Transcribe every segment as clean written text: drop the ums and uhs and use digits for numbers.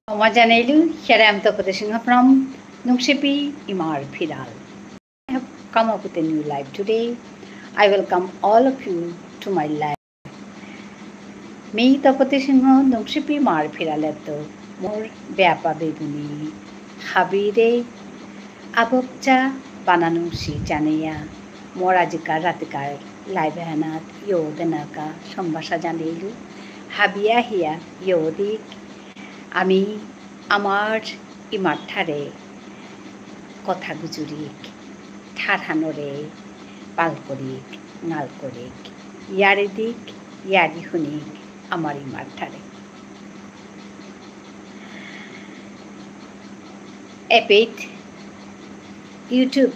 Omajanelu, here I am Tapati Singha from Nungshipi Imar Phiral. I have come up with a new live today. I welcome all of you to my live. Me Tapati Singha Nungshipi Imar Phiraleto Mor Beapa Beguni Habire Abokcha Bananungsi Janea Morajika Ratikar Live Hanat Yodanaka Sombasa Janelu Habia Hia Yodik আমি আমার ইমাঠারে কথা গুজুরিক ঠারহানরে পাল করিক নাল করিক ইয়ারে দিক ইয়ারি শুনিক আমার ইমাঠারে এপিট YouTube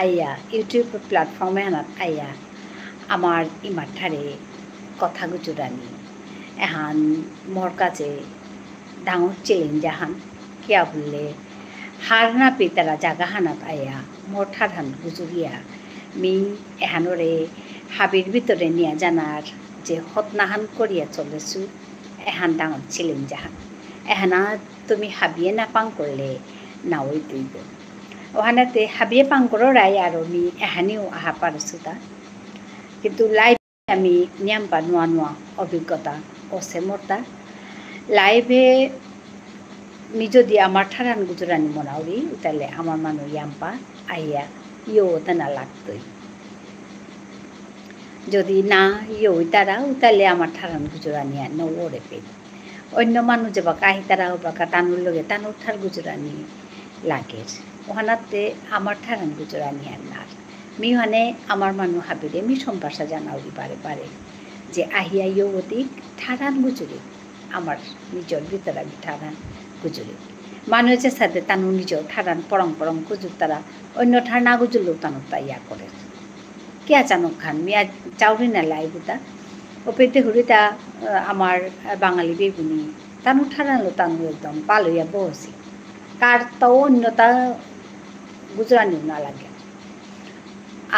আইয়া YouTube প্ল্যাটফর্মে আনাত আইয়া আমার ইমাঠারে কথা গুজুরানি এহান মোর কাছে ডাঙর চ্যালেঞ্জ আহান কিয়া বললে হার না পেতারা জাগা হানাত আয়া মোর ঠারহান গুজুরিয়া মি এহানরে হাবির ভিতরে নিয়ে জানার যে হতনাহান করিয়া চলেছু এহান ডাঙর চ্যালেঞ্জ আহান এহানা তুমি হাবিয়ে না পাং করলে না ওই তুইব ওহানাতে হাবিয়ে পাং করাই আর মি এহানিও আহা পারছু তা কিন্তু লাইভ আমি নিয়াম্পা নোয়া নোয়া অভিজ্ঞতা আছে মোরতা লাইভে মি যদি আমার ঠারান গুজরানি মনাউরি তাহলে আমার মানুষ ইয়াম্পা আইয়া ইয়ো তানা লাগতই যদি না ইয়ো তারা তাহলে আমার ঠারান গুজরানিয়া নওরে পেত অন্য মানুষ যে বাকা আহি তারা বাকা তানুর লগে তানুর ঠার গুজরানি লাগে ওখানাতে আমার ঠারান গুজরানি আর না মি হানে আমার মানুষ হাবিরে মি সম্পাসা জানাউরি বারে বারে যে আহিয়া ইয়ো অধিক ঠারান গুজরি আমার নিজের ভিতরে আমি ঠারান গুজরি মানুষের সাথে তানু নিজেও ঠারান পরং পরং গুজুর তারা অন্য ঠার না গুজুরলেও তানু তা ইয়া করে কে আচানক খান মিয়া চাউরি না লাইবুতা ও পেতে হুড়িতা আমার বাঙালি বেগুনি তানু ঠারানলো তানু একদম পালইয়া বসি কার তাও অন্যতা গুজরানিও না লাগে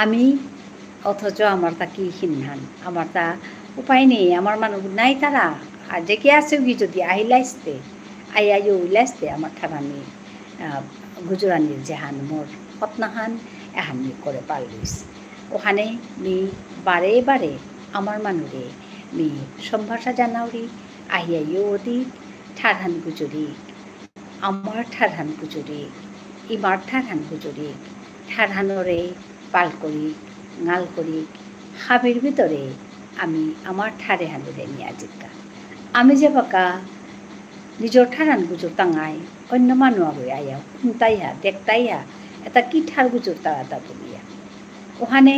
আমি অথচ আমার তা কি হিনহান আমার তা উপায় নেই আমার মানুষ নাই তারা আর যে কে আছে কি যদি আহিলাইসতে আইয়া ইলাইসতে আমার ঠারানি গুজরানির যেহান মোর হতনাহান এহানি করে পারলিস ওখানে মি বারে বারে আমার মানুরে মি সম্ভাষা জানাউরি আহিয়া ইউদি ঠারহান গুজরি আমার ঠারহান গুজরি ইমার ঠারহান গুজরি ঠারহানরে পাল করি গাল করি হাবির ভিতরে আমি আমার ঠারে হানুরে নিয়ে আজিকা আমি যে বাকা নিজের ঠারান গুজর টাঙাই অন্য মানুষ আগে আয়া শুনতাইয়া দেখতাইয়া এটা কি ঠার গুজর তারা তা বলিয়া ওখানে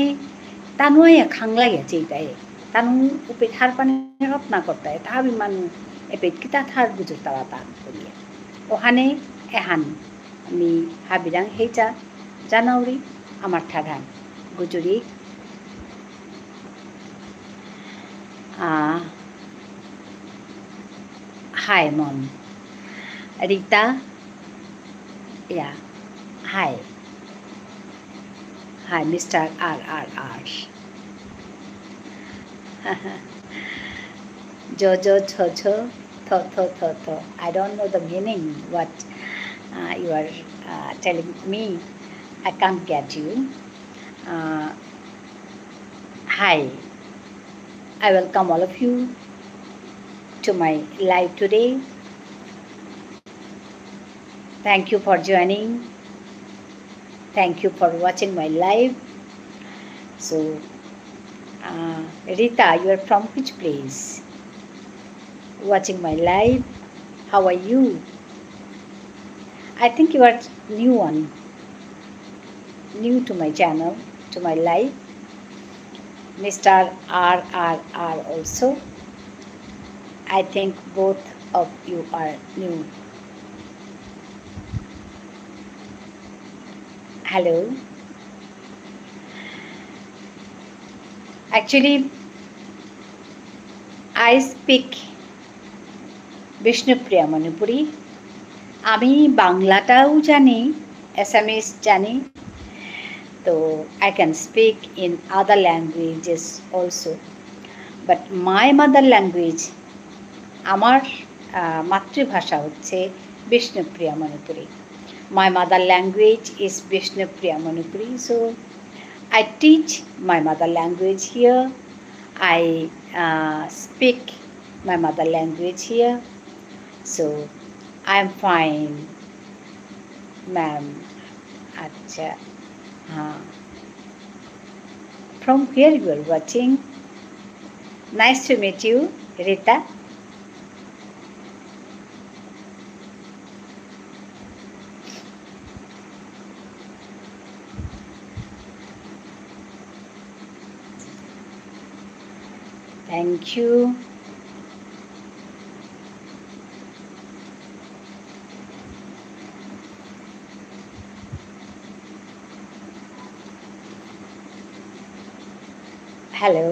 তানু আয়া খাংলাইয়া চেইতাই তানু উপে ঠার পানি রত্না করতাই তাহাবি মানুষ এপে কিতা ঠার গুজর তারা তা বলিয়া ওখানে এহান আমি হাবিরাং হেইচা জানাউরি আমার ঠারান Gujri Hi, Mom. Rita? Yeah. Hi. Hi, Mr. RRR. Jojo, Chocho, Tho. I don't know the meaning, what you are telling me. I can't get you. Hi. I welcome all of you to my live today. Thank you for joining. Thank you for watching my live. So, Rita, you are from which place? Watching my live. How are you? I think you are new one. New to my channel, to my live. Mr. RRR also. I think both of you are new. Hello. Actually, I speak Bishnupriya Manipuri. আমি বাংলাটাও জানি, Assamese জানি, so I can speak in other languages also. But my mother language, আমার মাতৃভাষা হচ্ছে Bishnupriya Manipuri. My mother language is Vishnupriya Manipuri, so I teach my mother language here. I speak my mother language here, so I am fine, ma'am. Acha, from where you are watching? Nice to meet you, Rita. Thank you. Hello.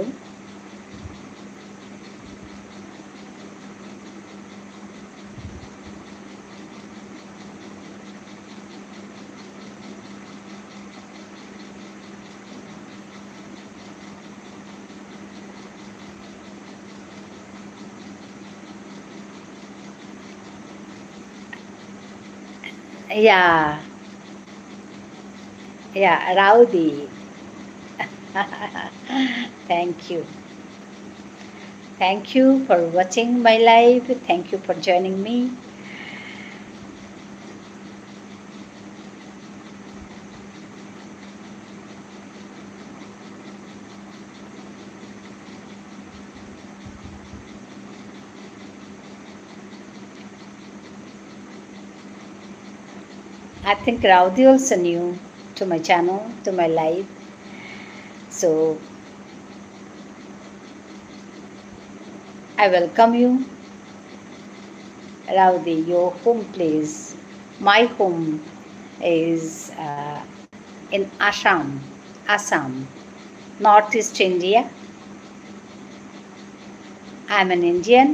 Yeah, Rowdy. Thank you. Thank you for watching my live. Thank you for joining me. I think Rowdy also new to my channel, to my live. So I welcome you. Rowdy, your home place. My home is in Assam, Northeast India. I am an Indian.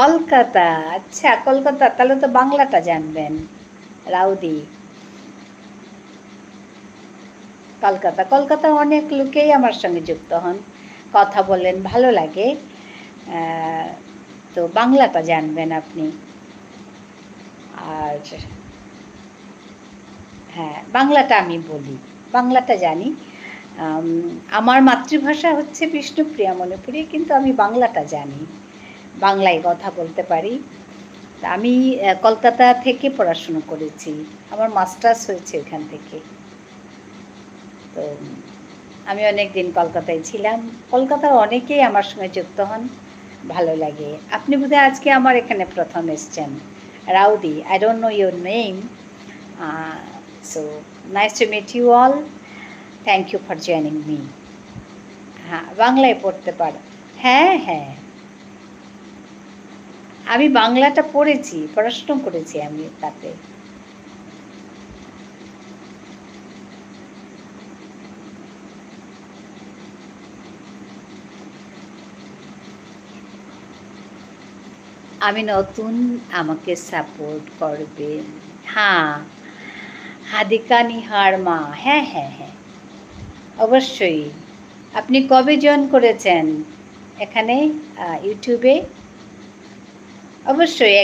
Kolkata, আচ্ছা কলকাতা, তাহলে তো বাংলাটা জানবেন রাউদি। কলকাতা অনেক লোকেই আমার সঙ্গে যুক্ত হন, কথা বলেন, ভালো লাগে, তো বাংলাটা জানবেন আপনি। আর হ্যাঁ, বাংলাটা আমি বলি, বাংলাটা জানি। আমার মাতৃভাষা হচ্ছে বিষ্ণুপ্রিয়া মণিপুরি, কিন্তু আমি বাংলাটা জানি, বাংলায় কথা বলতে পারি। আমি কলকাতা থেকে পড়াশুনো করেছি, আমার মাস্টার্স হয়েছে এখান থেকে। তো আমি অনেক দিন কলকাতায় ছিলাম, কলকাতার অনেকেই আমার সঙ্গে যুক্ত হন, ভালো লাগে। আপনি বোধহয় আজকে আমার এখানে প্রথম এসছেন, রাউদি। I don't know your name, so nice to meet you all. Thank you for joining me. হ্যাঁ, বাংলায় পড়তে পারো। হ্যাঁ হ্যাঁ, আমি বাংলাটা পড়েছি, পড়াশুনো করেছি আমি তাতে। আমি নতুন, আমাকে সাপোর্ট করবেন। হ্যাঁ, হাদিকা নিহার মা, হ্যাঁ হ্যাঁ হ্যাঁ, অবশ্যই। আপনি কবে জয়েন করেছেন এখানে ইউটিউবে? অবশ্যই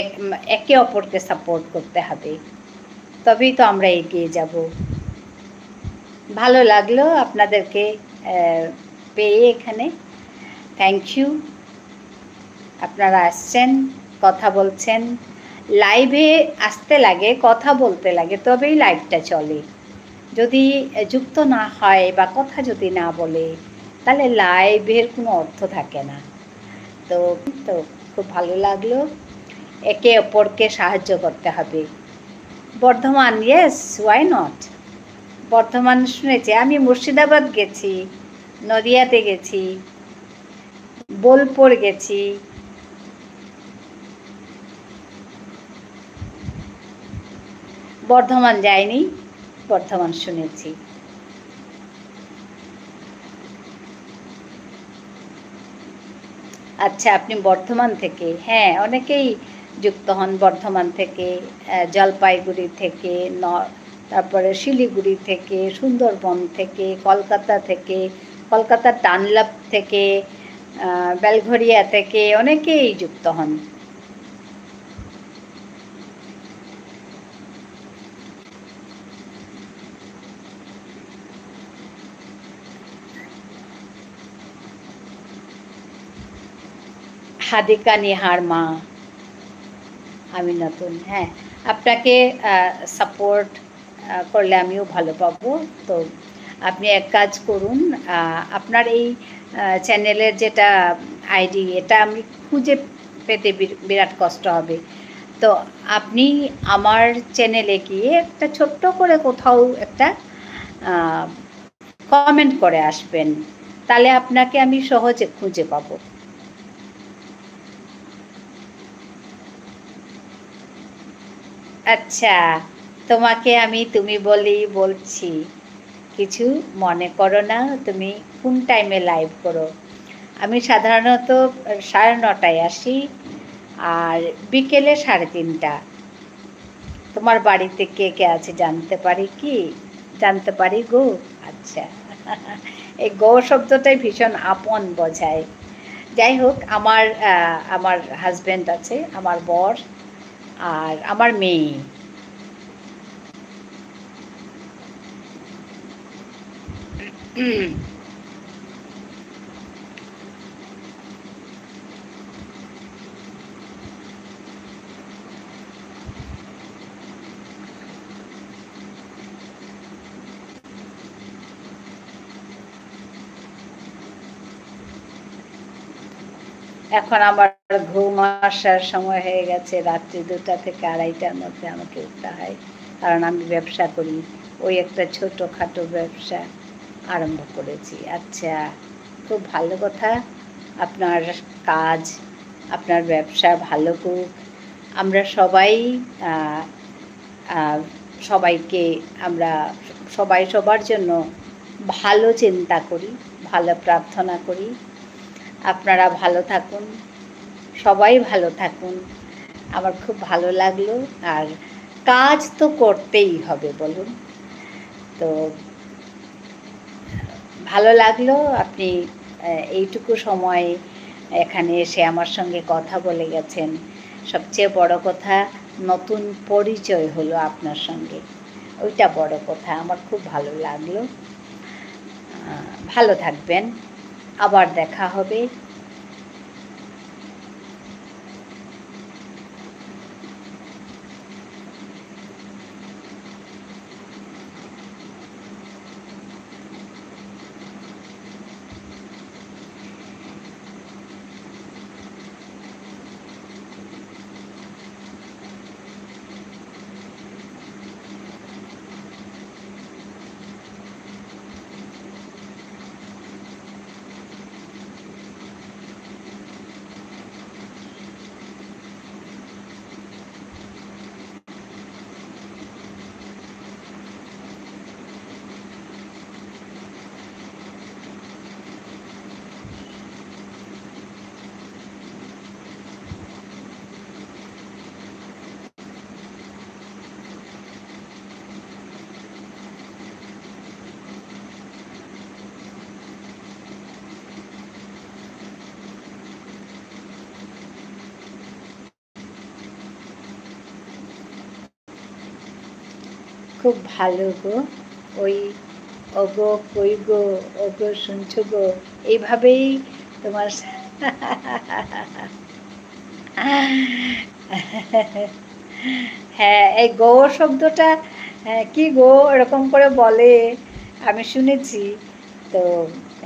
একে অপরকে সাপোর্ট করতে হবে, তবেই তো আমরা এগিয়ে যাব। ভালো লাগলো আপনাদেরকে পেয়ে এখানে, থ্যাংক ইউ। আপনারা আসছেন, কথা বলছেন। লাইভে আসতে লাগে, কথা বলতে লাগে, তবেই লাইভটা চলে। যদি যুক্ত না হয় বা কথা যদি না বলে, তাহলে লাইভের কোনো অর্থ থাকে না। তো খুব ভালো লাগলো, একে অপরকে সাহায্য করতে হবে। Bardhaman, yes, why not. Bardhaman শুনেছি, আমি মুর্শিদাবাদ গেছি, নদিয়াতে গেছি, বোলপুর গেছি, বর্ধমান যাইনি, বর্ধমান শুনেছি। আচ্ছা, আপনি বর্ধমান থেকে? হ্যাঁ, অনেকেই যুক্ত হন বর্ধমান থেকে, জলপাইগুড়ি থেকে, তারপরে শিলিগুড়ি থেকে, সুন্দরবন থেকে, কলকাতা থেকে, কলকাতার ডানলপ থেকে, বেলঘরিয়া থেকে অনেকেই যুক্ত হন। হাদিকা নিহার মা, আমি নতুন, হ্যাঁ, আপনাকে সাপোর্ট করলে আমিও ভালো পাবো। তো আপনি এক কাজ করুন, আপনার এই চ্যানেলের যেটা আইডি, এটা আমি খুঁজে পেতে বিরাট কষ্ট হবে। তো আপনি আমার চ্যানেলে গিয়ে একটা ছোট্ট করে কোথাও একটা কমেন্ট করে আসবেন, তাহলে আপনাকে আমি সহজে খুঁজে পাবো। আচ্ছা, তোমাকে আমি তুমি বলেই বলছি, কিছু মনে করো না। তুমি কোন টাইমে লাইভ করো? আমি সাধারণত 9:30টায় আসি, আর বিকেলে 3:30। তোমার বাড়িতে কে কে আছে জানতে পারি কি? জানতে পারি গো? আচ্ছা। এই গো শব্দটাই ভীষণ আপন বোঝায়। যাই হোক, আমার হাজব্যান্ড আছে, আমার বর, আর আমার মেয়ে। এখন আমার ঘুম আসার সময় হয়ে গেছে, রাত্রি 2টা থেকে 2:30টার মধ্যে আমাকে উঠতে হয়, কারণ আমি ব্যবসা করি। ওই একটা ছোটোখাটো ব্যবসা আরম্ভ করেছি। আচ্ছা, খুব ভালো কথা। আপনার কাজ, আপনার ব্যবসা ভালো হোক। আমরা সবাই সবাইকে আমরা সবাই সবার জন্য ভালো চিন্তা করি, ভালো প্রার্থনা করি। আপনারা ভালো থাকুন, সবাই ভালো থাকুন। আমার খুব ভালো লাগলো। আর কাজ তো করতেই হবে, বলুন। তো ভালো লাগলো আপনি এইটুকু সময় এখানে এসে আমার সঙ্গে কথা বলে গেছেন। সবচেয়ে বড় কথা, নতুন পরিচয় হলো আপনার সঙ্গে, ওইটা বড় কথা। আমার খুব ভালো লাগলো। ভালো থাকবেন, আবার দেখা হবে। খুব ভালো গো। ওই ওগো, কই গো, ওগো শুনছো গো, এইভাবেই তোমার হ্যাঁ, এই গো শব্দটা কি গো এরকম করে বলে, আমি শুনেছি। তো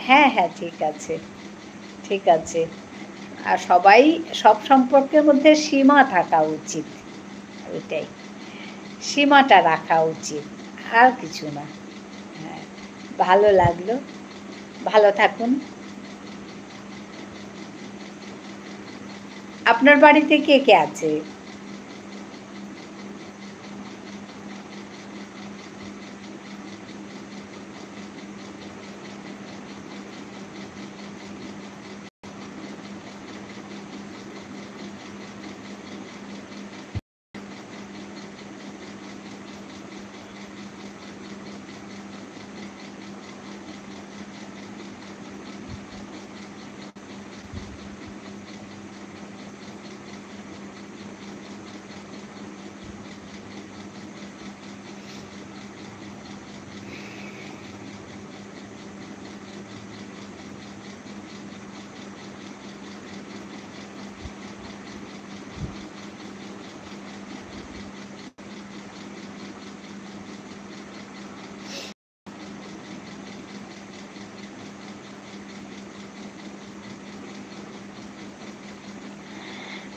হ্যাঁ হ্যাঁ, ঠিক আছে, ঠিক আছে। আর সবাই, সব সম্পর্কের মধ্যে সীমা থাকা উচিত, ওইটাই, সীমাটা রাখা উচিত, আর কিছু না। হ্যাঁ, ভালো লাগলো। ভালো থাকুন। আপনার বাড়িতে কে কে আছে?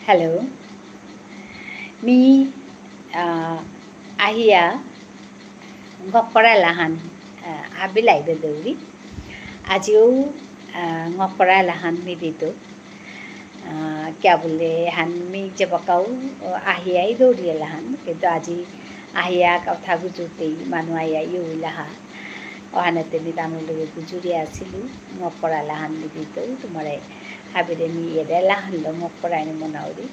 Hello. Mi ahia ngokora lahan habilai bedauri. Ajiu ngokora lahan mi dito. क्या बोले हान मी जब काउ আহিয়া দৌৰিয়ে লাহান কিন্তু আজি আহিয়া কথা গুজুতেই মানুহ আহিয়া ইউলাহা অহানাতে মি তানুলগে গুজুরি আছিলো মকরা লাহান দিতো তোমারে হাবিরে মি এরে লাহান লো মকরাইনে মনাউরি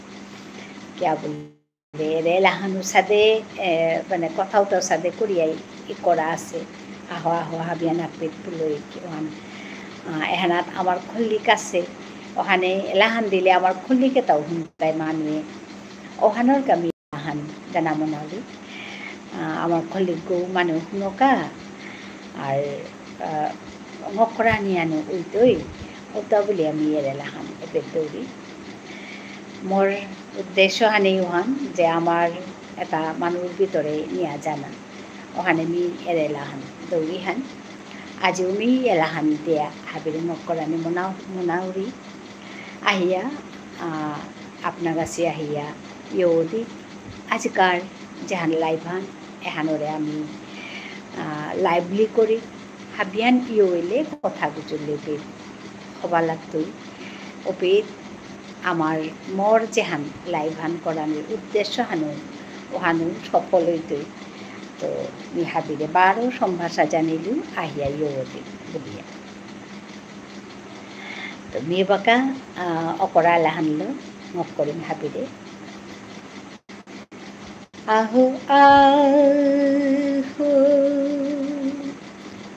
क्या बोले এরে লাহানু সাদে মানে কথাও তো সাদে করিয়াই ই করা আছে আহ আহ হাবিয়া নাকপেট পুলই ওহান এহানাত আমার খল্লিক আছে ওখানে লাহান দিলে আমার খুল্লিকেটাও শুনতাই মানুহে ওখানোর গামি লাহান জানা মনালি আমার খল্লিক গৌ মানুহ শুনকা আর মকরা নিয়ানো উইতই ওটা বলে আমি এরে লাহান এবার দৌড়ি মোর উদ্দেশ্য হানেই ওহান যে আমার এটা মানুষের ভিতরে নিয়া জানা ওখানে মি এরে লাহান দৌড়ি হান আজিও মি এলাহান দিয়া হাবিরে মকরানি মনাউরি আহিয়া আপনার কাছে আহিয়া ইয়দি আজকাল যাহান লাইভান এহানরে আমি লাইভলি করি হাবিয়ান ইয়লে কথা গুজলে বেদ হবা লাগতই ওপেদ আমার মর যেহান লাইভান করানোর উদ্দেশ্য হানু ওহানু সফল হইতই তো মি হাবিরে বারো সম্ভাষা জানিলু আহিয়া ইয়দি বলিয়া তো মেয়ে বাঁকা অকরা লাহানলো মক করিম হাবিরে আহো আহো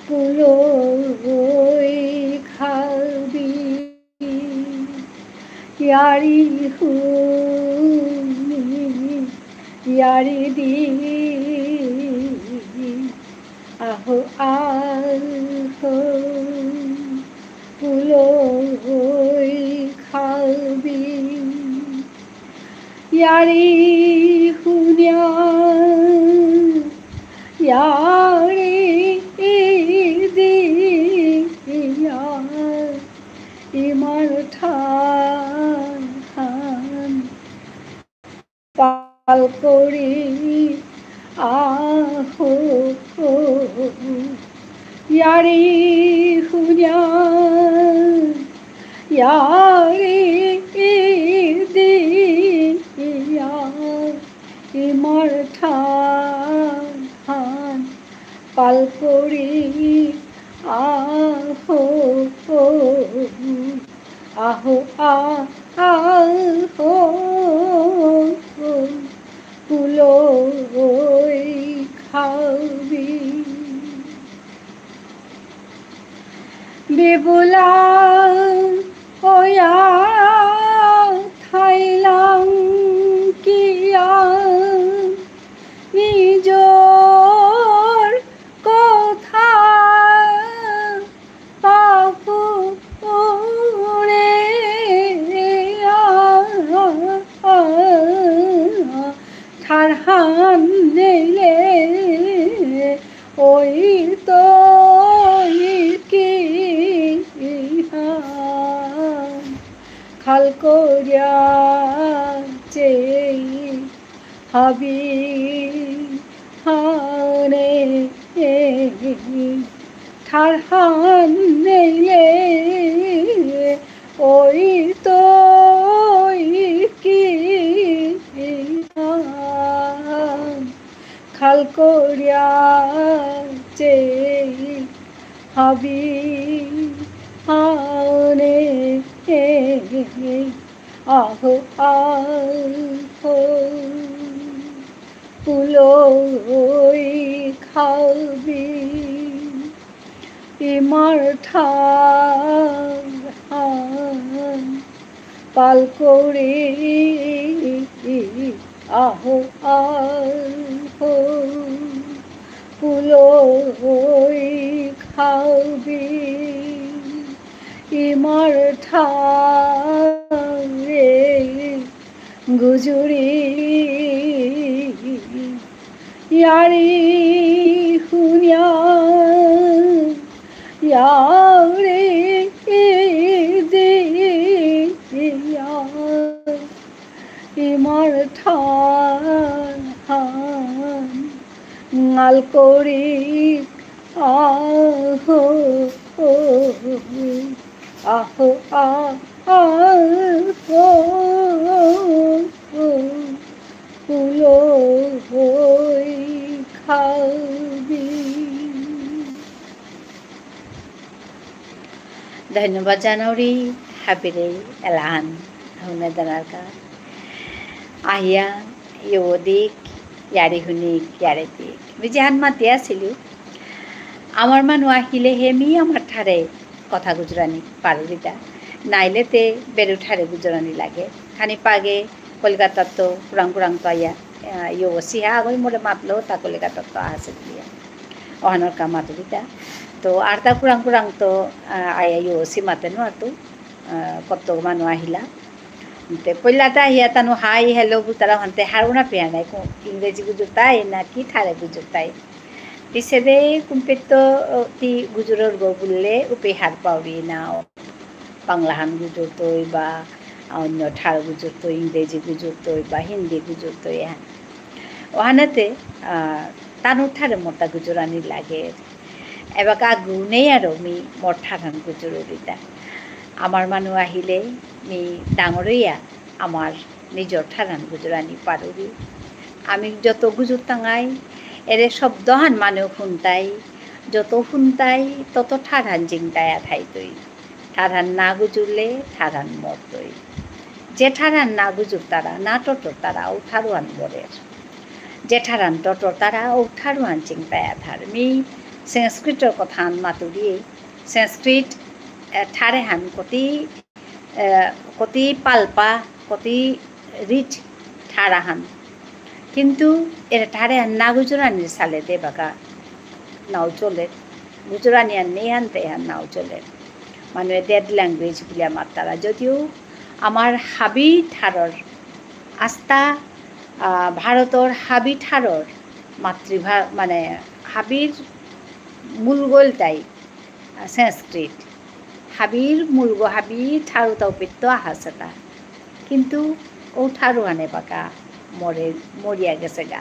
পুরোই খাবি ইয়ারি হু ইয়ারি দি আহো আহো পুলই খাবি ইয়ারি হুনিয়া ইয়ারি দিয়া ইমার ঠান পাল করি আহো ইয়ারি হুনিয়া ইয়ারি দিয়া ইমার ঠান পাল করি আহো আহো আহো পুলই খাবি বিবুলা ওয়া থাইলাম কিয়া নিজর কথা পাপুরে ঠারহান নেলে ওই তো কি খাল করিয়া চে হাবি হানে ঠারহান নেলে ওই তো কি খাল করিয়া চে হাবি হানে আহো আহো পুলই খাবি ইমার ঠান পাল করে আহো আহো পুলই খাবি ইমার ঠান রে গুজুরি ইয়ারি হুনিয়া ইয়ারে দিয়া ইমাৰ ঠান ঙাল কৰি আহো আহো আহো ফুলই খাবি। ধন্যবাদ জানৰি হাবিৰে এলাহান শুনে দানাৰকা আহিয়া ইয়দিক ইয়াৰে শুনিক ইয়াৰে দিক আমি যেহান মাতি আছিলোঁ আমার মানুষ আহিলেহে মি আমার ঠারে কথা গুজরানি পারুরিতা নাইলেতে বেরু ঠারে গুজরানি লাগে খানি পাগে কলকাতার তো পুরাং পুরাং তো আইয়া ইয়ে সিহা আগই মোরে মাতলো তা কলকাতার তো আছে দিয়া অহানোর কা মাতুরিতা তো আর তা পুরাং পুরাং তো আইয়া ইয়ে সি মাতে নো আর তো কত মানুষ আহিলা তে পইলাতে আহিয়া তানো হাই হেলো বুতারা হন্তে হারুনা পেয়া নাই ইংরেজি গুজুরতাই না কি ঠারে গুজুরতাই পিছেদে কুম্পেতো তি গুজুরর গবুললে উপে হার পাউরি না বাংলাহান গুজুর তৈ বা অন্য ঠার গুজুর তৈ ইংরেজি গুজুর তৈ বা হিন্দি গুজুর তৈ হ্যাঁ ওহানাতে তানো ঠারে মোটা গুজুরানি লাগে এবার আগু নেই আরো মি মোর ঠারান গুজুরিতা আমার মানুষ আহিলে মি ডাঙরইয়া আমার নিজর ঠারান গুজুরানি পারুরি আমি যত গুজুর টাঙাই এরে শব্দহান মানুষ শুনতাই যত শুনতাই তত ঠারান জিংতায়া থাইতই ঠারান না গুজুরলে ঠারান মরতই যে ঠারান না গুজুর তারা না টটর তারা ও ঠারুয়ান বরের যে ঠারান টটর তারা ও ঠারুয়ান চিংতায়া থার মি সংস্কৃতর কথা মাতুরি সংস্কৃত ঠারে হান কতি পালপা কতি রিচ ঠারাহান কিন্তু এরা ঠারে না গুজরানির সালে দে বাকা নাও চলে গুজরানি আর নেই হানতে হান নাও চলে মানে ডেড ল্যাঙ্গুয়েজ বলে আমার তারা যদিও আমার হাবি ঠারর আস্থা ভারতর হাবি ঠারর মানে হাবির মূল গোলটাই সংস্কৃত হাবির মূল গো হাবি ঠারু তাও পেত আহাসতা কিন্তু ও ঠারু আনে বাকা মরিয়া গেছে গা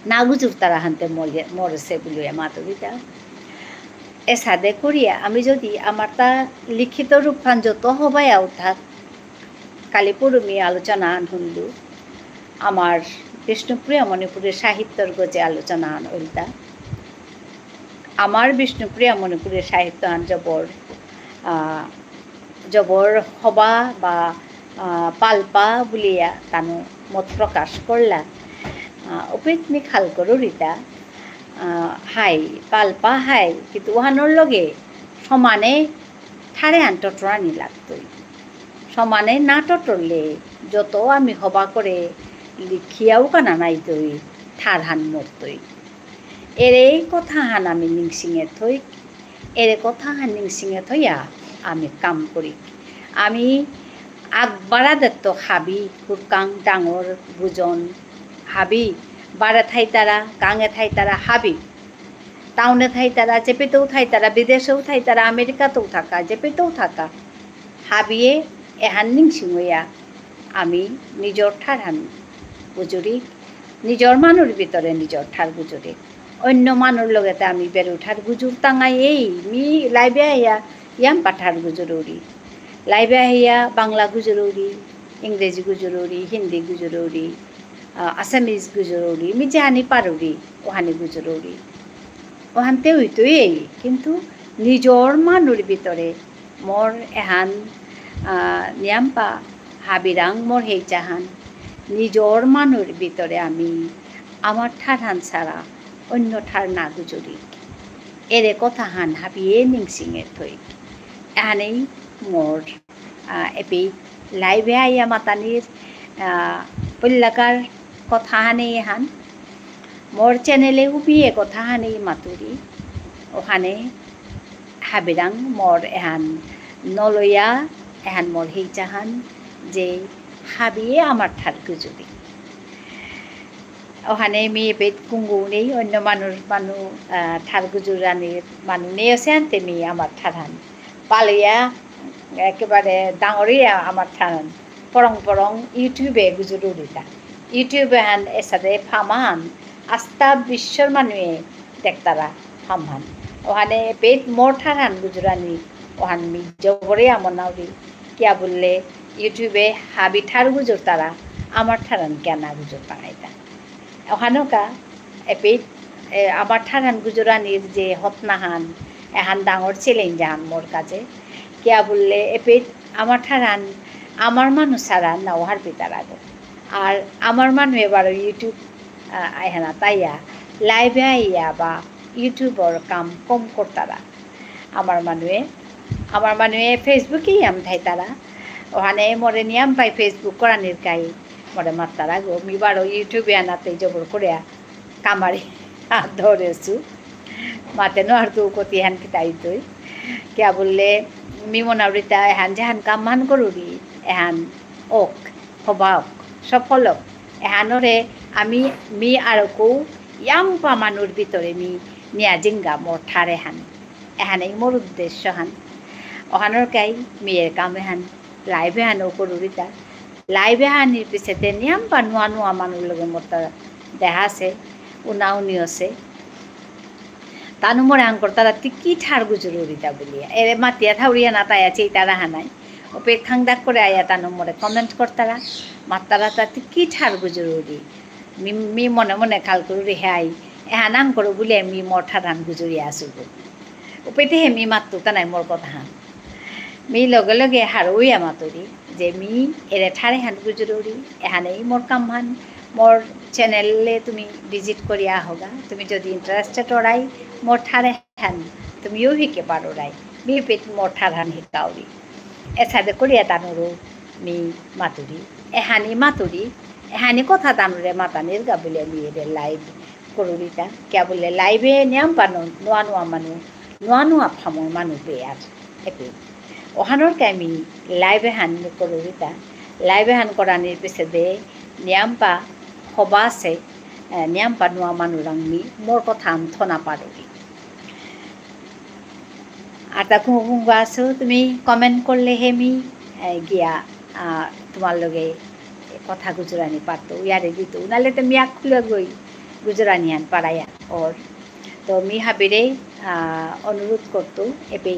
না গুজুর তারা হানতে মরেছে বলে মাতুরিতা এ সাদে করিয়া আমি যদি আমার তা লিখিত রূপখান যত হবাইয়াও থাক কালীপুরমি আলোচনা শুনলু আমার বিষ্ণুপ্রিয়া মণিপুরের সাহিত্যর গজে আলোচনা ওইটা আমার বিষ্ণুপ্রিয়া মণিপুরের সাহিত্য আন জবর হবা বা পালপা বুলিয়া তানো মত প্রকাশ করলা অপেতমি খাল করো রিতা হাই পালপা হাই কিন্তু ওহানোর লগে সমানে ঠারে আন টটরানি লাগতই সমানে না টটরলে যত আমি হবা করে লিখিয়াও কানা নাই তৈ ঠার হান মরতই এরে কথা হান আমি নিংসিঙে থই এরে কথা হান নিংসিঙে থইয়া আমি কাম করি আমি আগবাড়া দত্ত হাবি হুরকাং ডাঙর বুজন হাবি বাড়া থাই তারা কাঙে থাই তারা হাবি টাউনে থাই তারা চেপেতেও থাই তারা বিদেশেও থাই তারা আমেরিকাতেও থাকা চেপেতেও থাকা হাবিয়ে এহান নিংসিঙইয়া আমি নিজর ঠার হান গুজুরি নিজর মানুর ভিতরে নিজর ঠার গুজুরি অন্য মানুর লগেতে আমি বেরো ঠার গুজুর টাঙাই এই মি লাইবে আহিয়া ইয়াম পাঠার গুজুরি লাইবে আহিয়া বাংলা গুজুরি ইংরেজি গুজুরি হিন্দি গুজুরি আসামিজ গুজুরি মি জানি পারুরি ওহানি গুজুরি ওহানতে হইতই এই কিন্তু নিজর মানুর ভিতরে মোর এহান নিয়াম্পা হাবিরাং মোর হেই চাহান নিজর মানুর ভিতরে আমি আমার ঠার হান ছাড়া অন্য ঠার না গুজুরি এরে কথা হান হাবিয়ে নিংসিঙে থই এহানেই মোর এপি লাইভে আইয়া মাতানির পল্লাকার কথা হানে এহান মোর চ্যানেলে উবিয়ে কথা হানে মাতুরি ওখানে হাবিরাং মোর এহান নলয়া এহান মোর হেই চাহান যে হাবিয়ে আমার ঠার গুজুরি ওখানে মেয়ে পেট কুঙ্গু নেই অন্য মানুষ ঠার গুজুরানির মানুষ নেই আছে আনতে মেয়ে আমার ঠারান পালিয়া একেবারে ডাঙরিয়া আমার ঠারান porong porong YouTube gujururita YouTube han esade phaman asta bishwar manue dektara phamhan ohane pet mortharan gujurani ohan mi jogore amonauri kya bolle YouTube habi thar gujur tara amar tharan kena gujur pangaita ohanoka epet আমার ঠারান গুজরানির যে হতনাহান এহান ডাঙর challenge জাহান মোর কাছে কিয়া বললে এপেট আমার ঠারান আমার মানুষ ছাড়া না ওহার পিতার আগো আর আমার মানুষ এবার ইউটিউব আইহানা তাইয়া লাইভে আইয়া বা ইউটিউবর কাম কম করতারা আমার মানুষে ফেসবুকেই আম থাই তারা ওখানে মরে নিয়াম পাই ফেসবুক করানির কাই মরে মাত্তারা গো মিবারও ইউটিউবে আনাতে জবর করে কামারি ধরেছু মাতে নোয়ার তো কতি হ্যান কিতাই তুই কিয়া বললে মি মনাউরিতা এহান যেহান কাম মান করুরি এহান ওক হবাওক সফলক এহানরে আমি মি আৰু কৌ ইয়াম পা মানুর ভিতরে মি নিয়া জিঙ্গা মোর ঠার এহানে মোর উদ্দেশ্য হান অহানোর কাই মেয়ের কাম এহান লাইভে হানও করুরিতা লাইভে হানির পিছতে নিয়াম পা নোয়া নোয়া মানুর লগে মোর দেখা আছে উনাউনি আছে তানু মরে আঙ্কর তারা কি ঠার গুজরুরিতা বলিয়া এরে মাতিয়া থাউরিয়া না তাই আছে তারা হানাই ও পেট খাংদাক করে আয়া তানু মরে কমেন্ট করতারা মাত্তারা তা কি ঠার গুজরুরি মি মনে মনে খাল করুরি হাই এহান আঙ্কর বলে মি মোর ঠার হান গুজরি আসুব ও পেটে হে মি মাত্তু তা নাই মোর কথা হান মি লগে লগে হারুইয়া মাতুরি যে মি এরে ঠারে হান গুজরুরি এহানেই মোর কাম হান মোর চ্যানেলে তুমি ভিজিট করিয়া হোগা তুমি যদি ইন্টারেস্টেড ওরাই মোর ঠারে হান তুমিও শিকে পারো রাই মি পেট মোর ঠার হান শিকাউরি এসাদে করিয়া তানুরো মি মাতুরি এহানি কথা তানুরে মাতানির গা বলে মি এদের লাইভ করুরিতা কিয়া বলে লাইভে নিয়াম পানো নোয়া নোয়া ফামর মানুষ পেয়ে আর এপে ওহানোর কে আমি লাইভে হান করুরিতা লাইভে হান করানির পিছে দে নিয়াম্পা হবা আছে নিয়াম্পা নোয়া মানুরাং মি মোর কথা আম থনা পারি আর তা কুঙ্গা আছো তুমি কমেন্ট করলে হে মি গিয়া তোমার লগে কথা গুজরানি পারতো ইয়ারে দিত নাহলে তো মিয়া খুলে গই গুজরানি হান পাড়াইয়া ওর তো মি হাবিরে অনুরোধ করতো এপে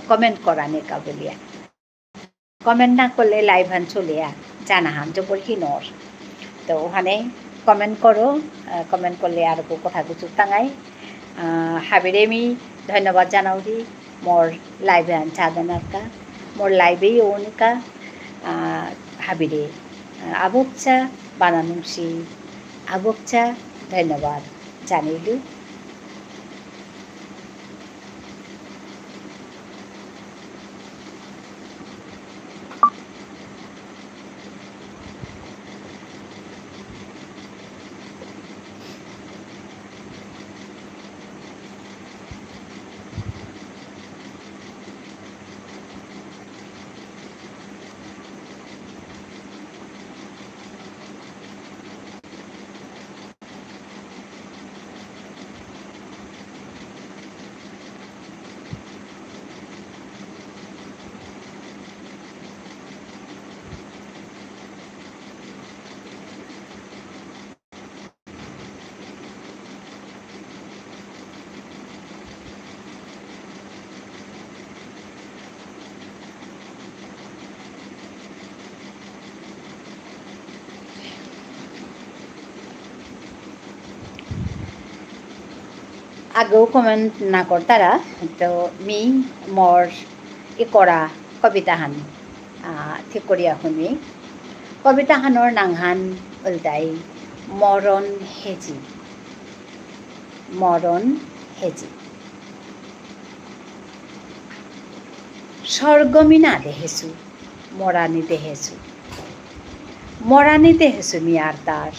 কমেন্ট করানে কা বলিয়া কমেন্ট না করলে লাইভ হান চলে জানা হান জবর হিনর তো ওখানে কমেন্ট করো কমেন্ট করলে আর কথা কিছু টাঙাই হাবিরে মি ধন্যবাদ জানাউরি মোর লাইভে হান চাঁদানারকা মোর লাইভেই ওনিকা হাবিরে আবকচা বানানুসি আবকচা ধন্যবাদ জানাইলু আগেও কমেন্ট না করতারা তো মি মোর ই করা কবিতা হান ঠিক করিয়া শুনি কবিতা হানৰ নাংহান উল্টাই মরণ হেজি স্বর্গমি না দেহেছু মরানি দেহেছু মি আর তার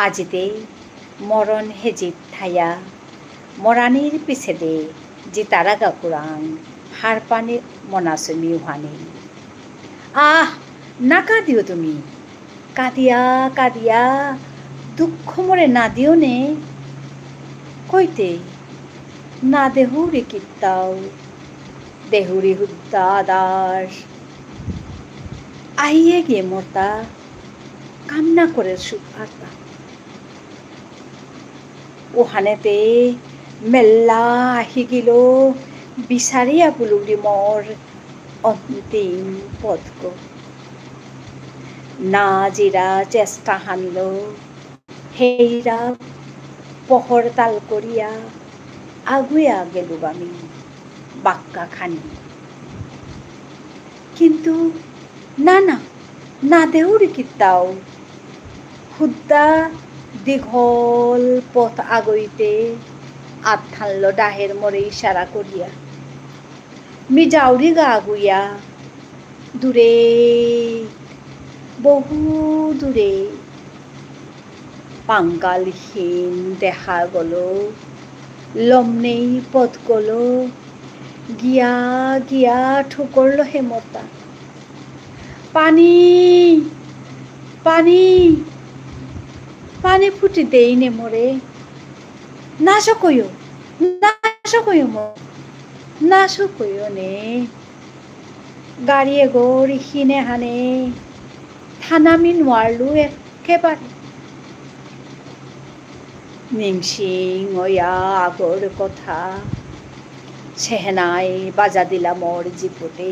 আজিতে মরণ হেজিত থাইয়া মরানির পিছে দে যে তারা গাকুরাং হার পানি মনাছো মিউহানি আহ না কাঁদিও তুমি কাঁদিয়া দুঃখ মরে না দিও নে কইতে না দেহুরি কিত্তাও দেহুরি হুদ্দা আদার আহিয়ে গিয়ে মরতা কামনা করে সুখ আরতা ওখানেতে মেল্লা আহি গেল বিচারিয়া বুলুরি মর অন্তিম পদক না জিরা চেষ্টা হানল হেইরা পহর তাল করিয়া আগুয়া গেলুম আমি বাক্কা খানি কিন্তু না না না দেউরি কিতাও খুদ্দা দীঘল পথ আগইতে আঠানল ডাহের মরে ইশারা করিয়া মি যাওরি গা আগুইয়া দূরে বহু দূরে পাঙ্গালহীন দেখা গেল লমনেই পথ গেল গিয়া গিয়া ঠুকরল হেমতা পানি পানি পানি ফুটি দেই নে মরে না সকইও না সকইও নে গাড়িয়ে গড় হিনে হানে থানামি নোৱাৰলো একেবাৰে নিংসিং অয়া আগৰ কথা চেহেনাই বাজা দিলা মোৰ জীপতে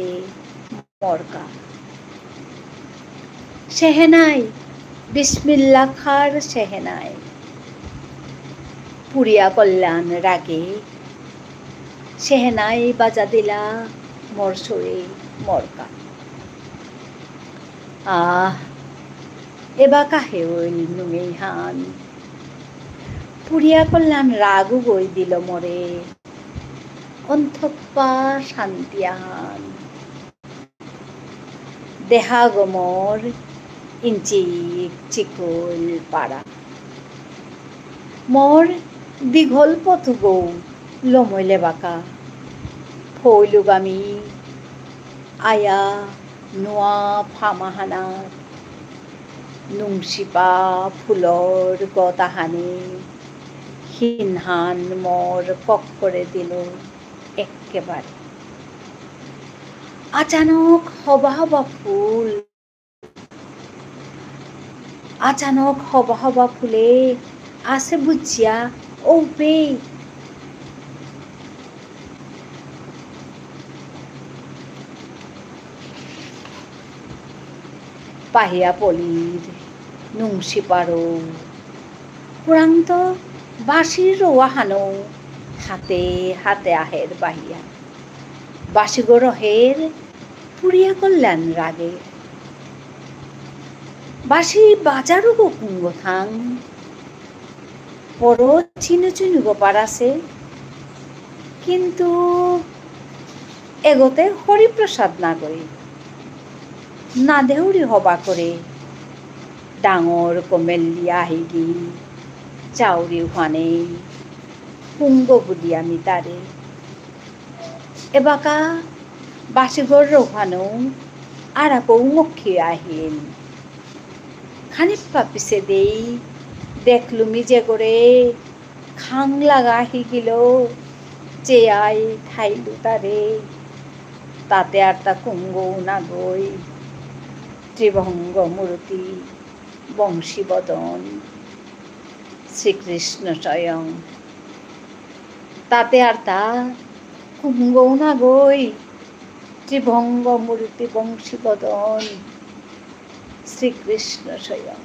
মৰকা চেহেনাই বিসমিল্লা খার চেহেনাই পুরিয়া কল্যাণ রাগে চেহেনাই বাজা দিলা মোর সরে মরকা এবা কাহে হইল নুঙেই হান পুরিয়া কল্যাণ রাগু গই দিল মরে অন্তপ্পা শান্তিয়াহান দেহা গমর ইঞ্চিক চিকল পাড়া মর দীঘল পথ গৌ লমইলে বাঁকা ফৈলুগামী আয়া নোয়া ফামাহানাত নুংচিপা ফুলৰ গতাহানি সিনহান মর কক করে দিল একেবারে আচানক হবা হবা ফুল আচানক হবা হবা ফুলে আসে বুঝিয়া ও পে পাহিয়া পলির নুংসি পারো কুরান্ত বাঁশির রোয়া হানো হাতে হাতে আহের বাহিয়া বাসিগো রহের পুরিয়া কল্যাণ রাগে বাসি বাজারও গো কুঙ্গ থাং পর চিনু চিনু গো পারাছে কিন্তু এগোতে হরিপ্রসাদ না করে না দেউরি হবা করে ডাঙর কমেলিয়া আহিগি চাউরি ওখানে কুঙ্গ বুদি আমি তারে এবাকা বাসিঘর ওখানেও আর আকৌ মুখী আহিল খানিপ্পা পিছে দেই দেখলুমি যে করে খাং লাগা আহিগিল চেয়াই ঠাইলু তারে তাতে আর তা কুঙ্গও না গই ত্রিভঙ্গ মূর্তি বংশীবদন শ্রীকৃষ্ণ স্বয়ং তাতে আর তা কুঙ্গও না গই ত্রিভঙ্গ মূর্তি বংশীবদন শ্রীকৃষ্ণ স্বয়ং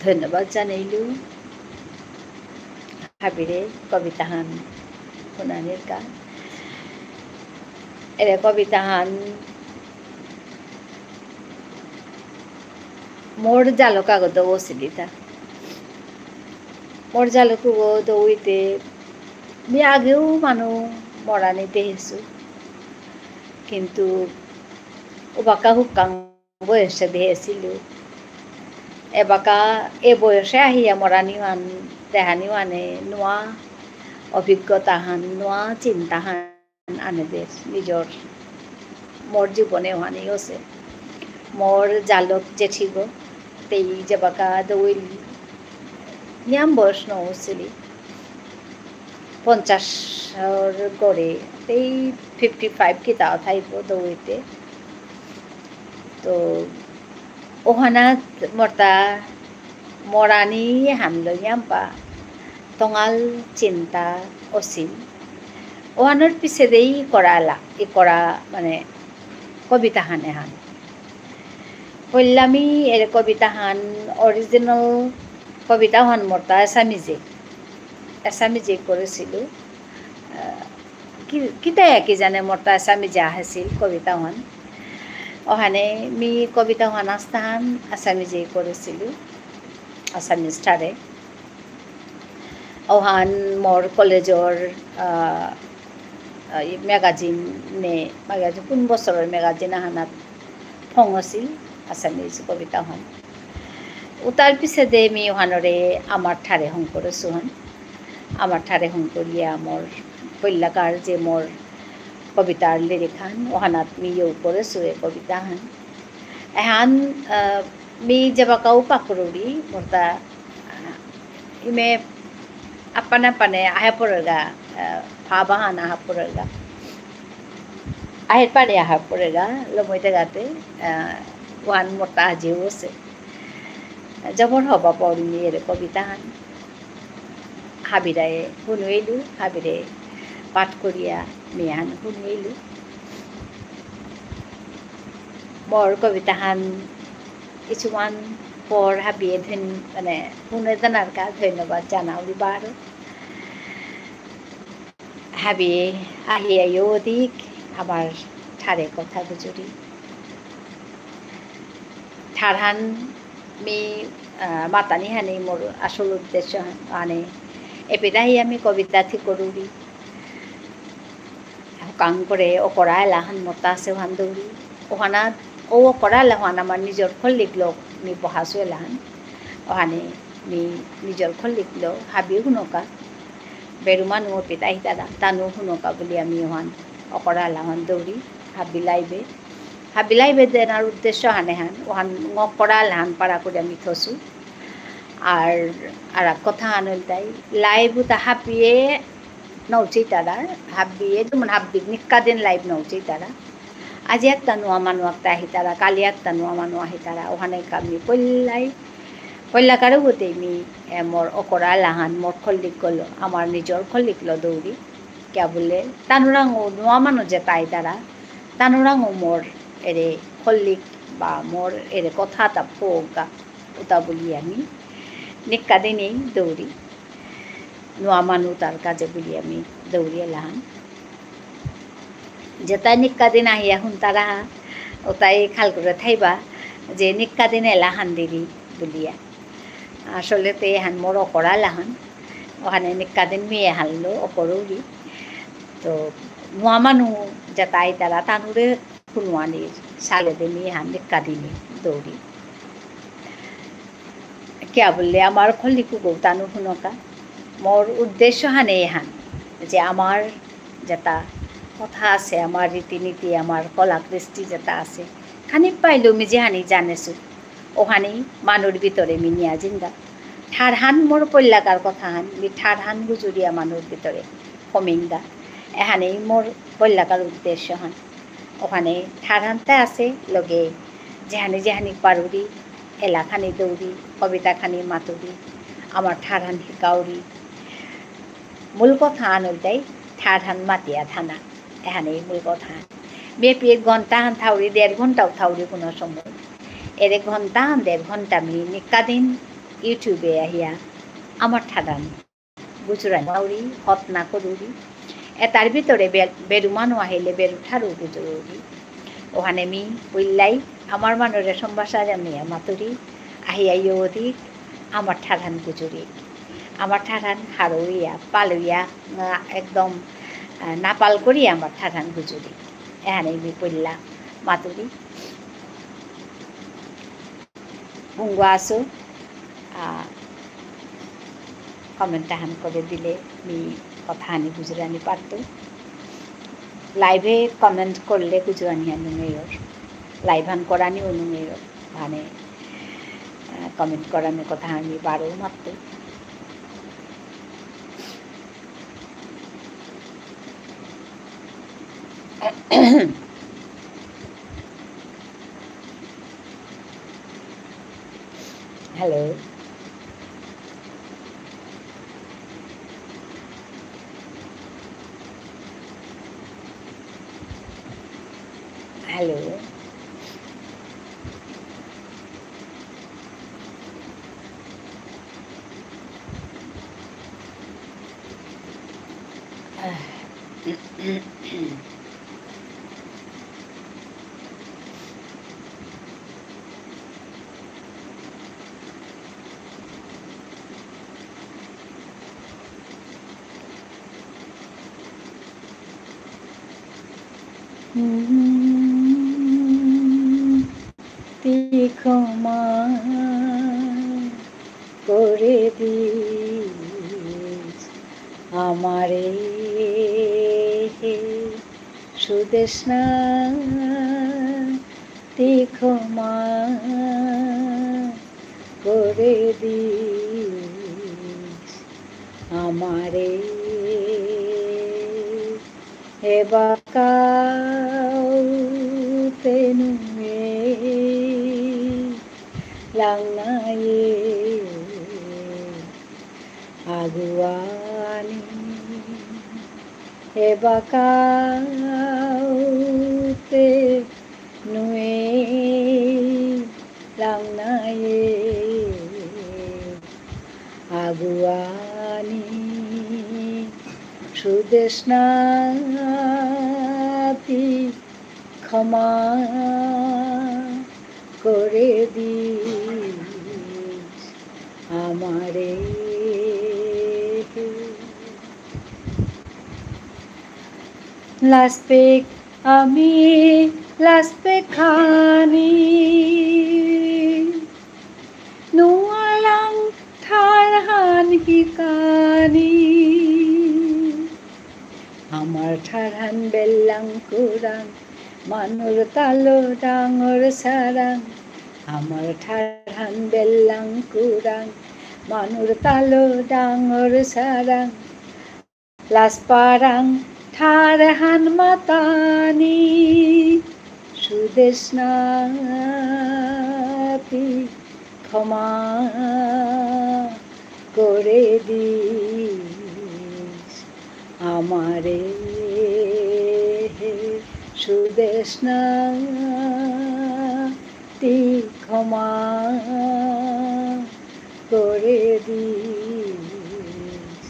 ধন্যবাদ জানাইলো হাবিৰে কবিতাহান শুনানিৰ গান এৰে কবিতাহান মোর জালকাগত বসিলিতা মোর জালকু দৌড়িতে আমি আগেও মানুষ মরানি দেখেছো কিন্তু ওবাকা হুকাং বয়সে দেখেছিল এবাকা এ বয়সে আহিয়া মরানিওয়ান দেহানিওয়ানে নোয়া অভিজ্ঞতাহান নোয়া চিন্তাহান আনেদের নিজর মোর জীবনে ওখানেই আছে মোর জালক জেঠিগ তেই যেবাকা দৌল নিয়াম বয়স নছিলি 50 গড়ে তেই 55 কিতাও থাইব দৌড়িতে তো ওহানাত মরতা মরানি হানলো ইয়াম্পা তঙাল চিন্তা অসীম ওহানোর পিছে দেই করালা ই করা মানে কবিতা হান এহান পল্লামি এর কবিতা হান অরিজিনাল কবিতা হান মরতা এসামিজে করেছিল কিতাই কি জানে মরতা এসামিজে আহেছিল কবিতা হান ওখানে মি কবিতা হান আস্তাহান আসামিজে করেছিল আসামিজ ঠারে ওহান মোর কলেজর মেগাজিন কোন বছরের মেগাজিন আহানাত ফং আছিল আসামিজ কবিতা হন তার পিছে দে মি ওহানরে আমার ঠারে হং করেছো হন আমার ঠারে হং করিয়ে আমার পল্লাকার যে মোর কবিতার লিরিক হান ওহানাত মি ইউ করেছো এ কবিতা হান এহান me যেবাকাও পাকরুরি মোরতা ইমে apane ahe porega phabahan aha porega aher pane aha porega lomoite gate wan mota jeose jabor hoba pori ere kobita han habirae hunuilu habire pat koriya mihan hunuilu mor kobita han কিছুমান পর হাবিয়ে ধন মানে শুনে জানার কাজ ধন্যবাদ জানাও দিবার হাবিয়ে আহিয়াইও অধিক আমার ঠারে কথা গুজরি ঠারহান মি মাতানি হানি মোর আসল উদ্দেশ্য আনে এপিদাহি আমি কবিতা থি করুরি কাং করে ও করা এলাহান মতা আছে ওহান দৌড়ি ওহানা ও করা লাহান আমার নিজের খল লিখল মি বহাসো এলাহান ওহানে মি নিজের খল লিখল হাবি শুনকা বেরুমান ও পিতাই দাদা তানো শুনকা বলি আমি ওহান অকরা লাহান দৌড়ি হাবিলাইবে দেনার উদ্দেশ্য হানে হান ওহান করা লাহান পাড়া করে আমি থসু আর কথা আনল তাই লাইভ তা হাবিয়ে নৌচি তারা হাবিয়ে যেমন হাব্বিক নিকা দিন লাইভ নৌচি তারা আজি একটা নোয়া মানুষ একটা আহি তারা কালি একটা নোয়া মানুষ আহি তারা ওখানে আমি পল্লাকারও হতে মি মোর অকরা লাহান মোর খল্লিক গলো আমার নিজর খল্লিক ল দৌড়ি কে বলে তানুরাং নোয়া মানুষ যে তাই তারা তানুরাং মোর এরে খল্লিক বা মোর এরে কথা তা ফোগা ওটা বলি আমি নিকা দিনেই দৌড়ি নোয়া মানুষ তার কাজে বলি আমি দৌড়িয়ে লাহান যেটা নিকা দিন আহিয়া শুন তারা ওটাই খাল করে থাইবা যে নিকা দিন এলাহান দিবি বলিয়া আসলে তো এহান মোর অকরা লাহান ওখানে নিকা দিন মেয়ে হারলো অকরৌরি তো নোয়া মানুষ যেটাই তারা তানুরে শুনোয়ানির সালে দে মেয়ে হান নিকা দিনে দৌড়ি কে বললে আমার খল্লিকু গৌ তানু শুনকা মোর উদ্দেশ্য হানে এহান যে আমার যেটা কথা আছে আমার রীতিনীতি আমার কলা কৃষ্টি যেটা আছে খানি পাইলেও মি যেহানি জানেছো ওখানেই মানুর ভিতরে মিনিয়া জিন্দা ঠারহান মোর পল্লাকার কথা হান মি ঠারহান গুজুরিয়া মানুর ভিতরে কমিন্দা এহানেই মোর পল্লাকার উদ্দেশ্য হান ওখানে ঠারহানতে আছে লগে যেহানি পারুরি এলাখানি দৌড়ি কবিতাখানি মাতুরি আমার ঠারহান শিকাউরি মূল কথা আনল দেয় ঠারহান মাতিয়া থানা এখানে মূল কথা মেপি 1 ঘন্টা হান থাউরি 1.5 ঘন্টাও থাউরি কোনো সময় 1 ঘন্টা 1.5 ঘন্টা মি নিকা দিন ইউটিউবে আহিয়া আমার ঠাডান গুজরান থাউরি হত না করুরি তার ভিতরে বেরুমানো আহিলে বেরু ঠারু গুজরি ওখানে মি উল্লাই আমার মানুষের সম্ভাষা জানিয়া মাতুরি আহিয়াইও অধিক আমার ঠাডান গুজরি আমার ঠাডান হারুইয়া পালুইয়া একদম নাপাল করি আমার ঠাঠান গুজরি এখানে মি পড়লা মাতুরি বুঙ্গো আসো কমেন্ট হান করে দিলে মি কথা হানি গুজরানি পারতো লাইভে কমেন্ট করলে গুজরানি নুমের লাইভান করানি নুমের মানে কমেন্ট করানোর কথা আমি বারো মাত্র হ্যালো হ্যালো ক্ষমা করে দিস আমারে সুদেশনা ক্ষমা করে দিস আমারে হেবাকাউতে নুয়ে langnaye aguani hebakaute nue langnaye aguani সুদেশনাতি ক্ষমা করে দিস আমারে লাস্পেক আমি লাস্পেক খানি নুয়ালাং ঠারহান হিকানি আমার ঠারহান বেল্লাং কুরাং মানুর তালো ডাঙর সারাং আমার ঠারহান বেল্লাং কুরাং মানুর তালো ডাঙর সারাং লাসপারাং ঠারহান মাতানি সুদেশনাতি ক্ষমা করে দিস আমারে সুদেশনাতি ক্ষমা করে দিস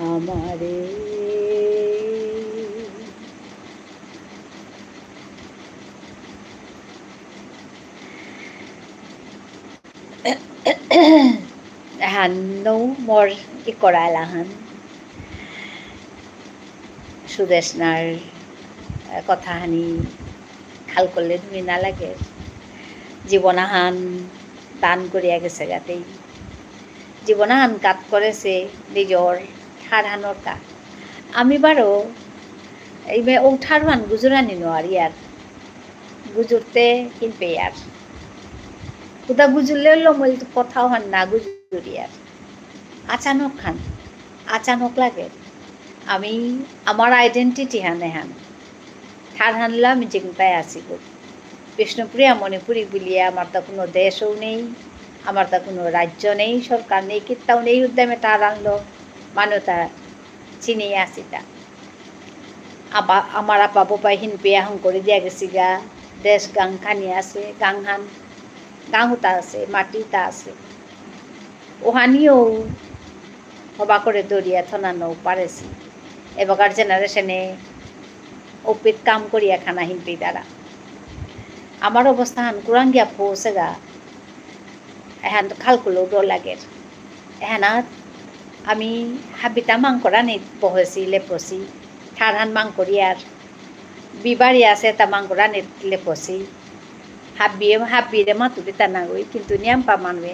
আমারে han no more ikораলাহান সুদেশনার কথাহানি খাল করলে তুমি না লাগে জীবনাহান দান করিয়া গেছে গাতেই জীবনাহান কাত করেছে নিজর ঠারহানোর কাত আমি বারো এই ও ঠারহান গুজরানি নো আর ইয়ার গুজরতে কিনবে আর কোথা গুজরলে লমল কথাও হান না গুজরি আর আচানক খান আচানক লাগে আমি আমার আইডেন্টিটি হানে হান ঠার হানলা আমি চিন্তায় আছি গো বিষ্ণুপুরিয়া মণিপুরি বলিয়া আমার তো কোনো দেশও নেই আমার তো কোনো রাজ্য নেই সরকার নেই কিত্তাও নেই উদ্যমে ঠার আনলো মানতা চিনিয়ে আসি তা আমার আপা বোপাই হিন পেয়াহং করে দিয়া গেছি গা দেশ গাং খানি আছে গাংহান গাঁহুতা আছে মাটিতা আছে ওহানিও হবা করে দরিয়া থনানো পারেছি এবাকার জেনারেশনে ওপিত কাম করিয়া খানা হিনপি দ্বারা আমার অবস্থা হান কুরাঙ্গিয়া পৌঁছে গা এহান খালকুলো ডর লাগের এহানাত আমি হাবিতা মাংকরা নেই পহেছি লেপসি ঠারহান মাংকরিয়ার বিবাড়ি আছে তা মাংকরা নেই লেপসি হাবিরে মাতুরি তা না গই কিন্তু নিয়াম পা মানবে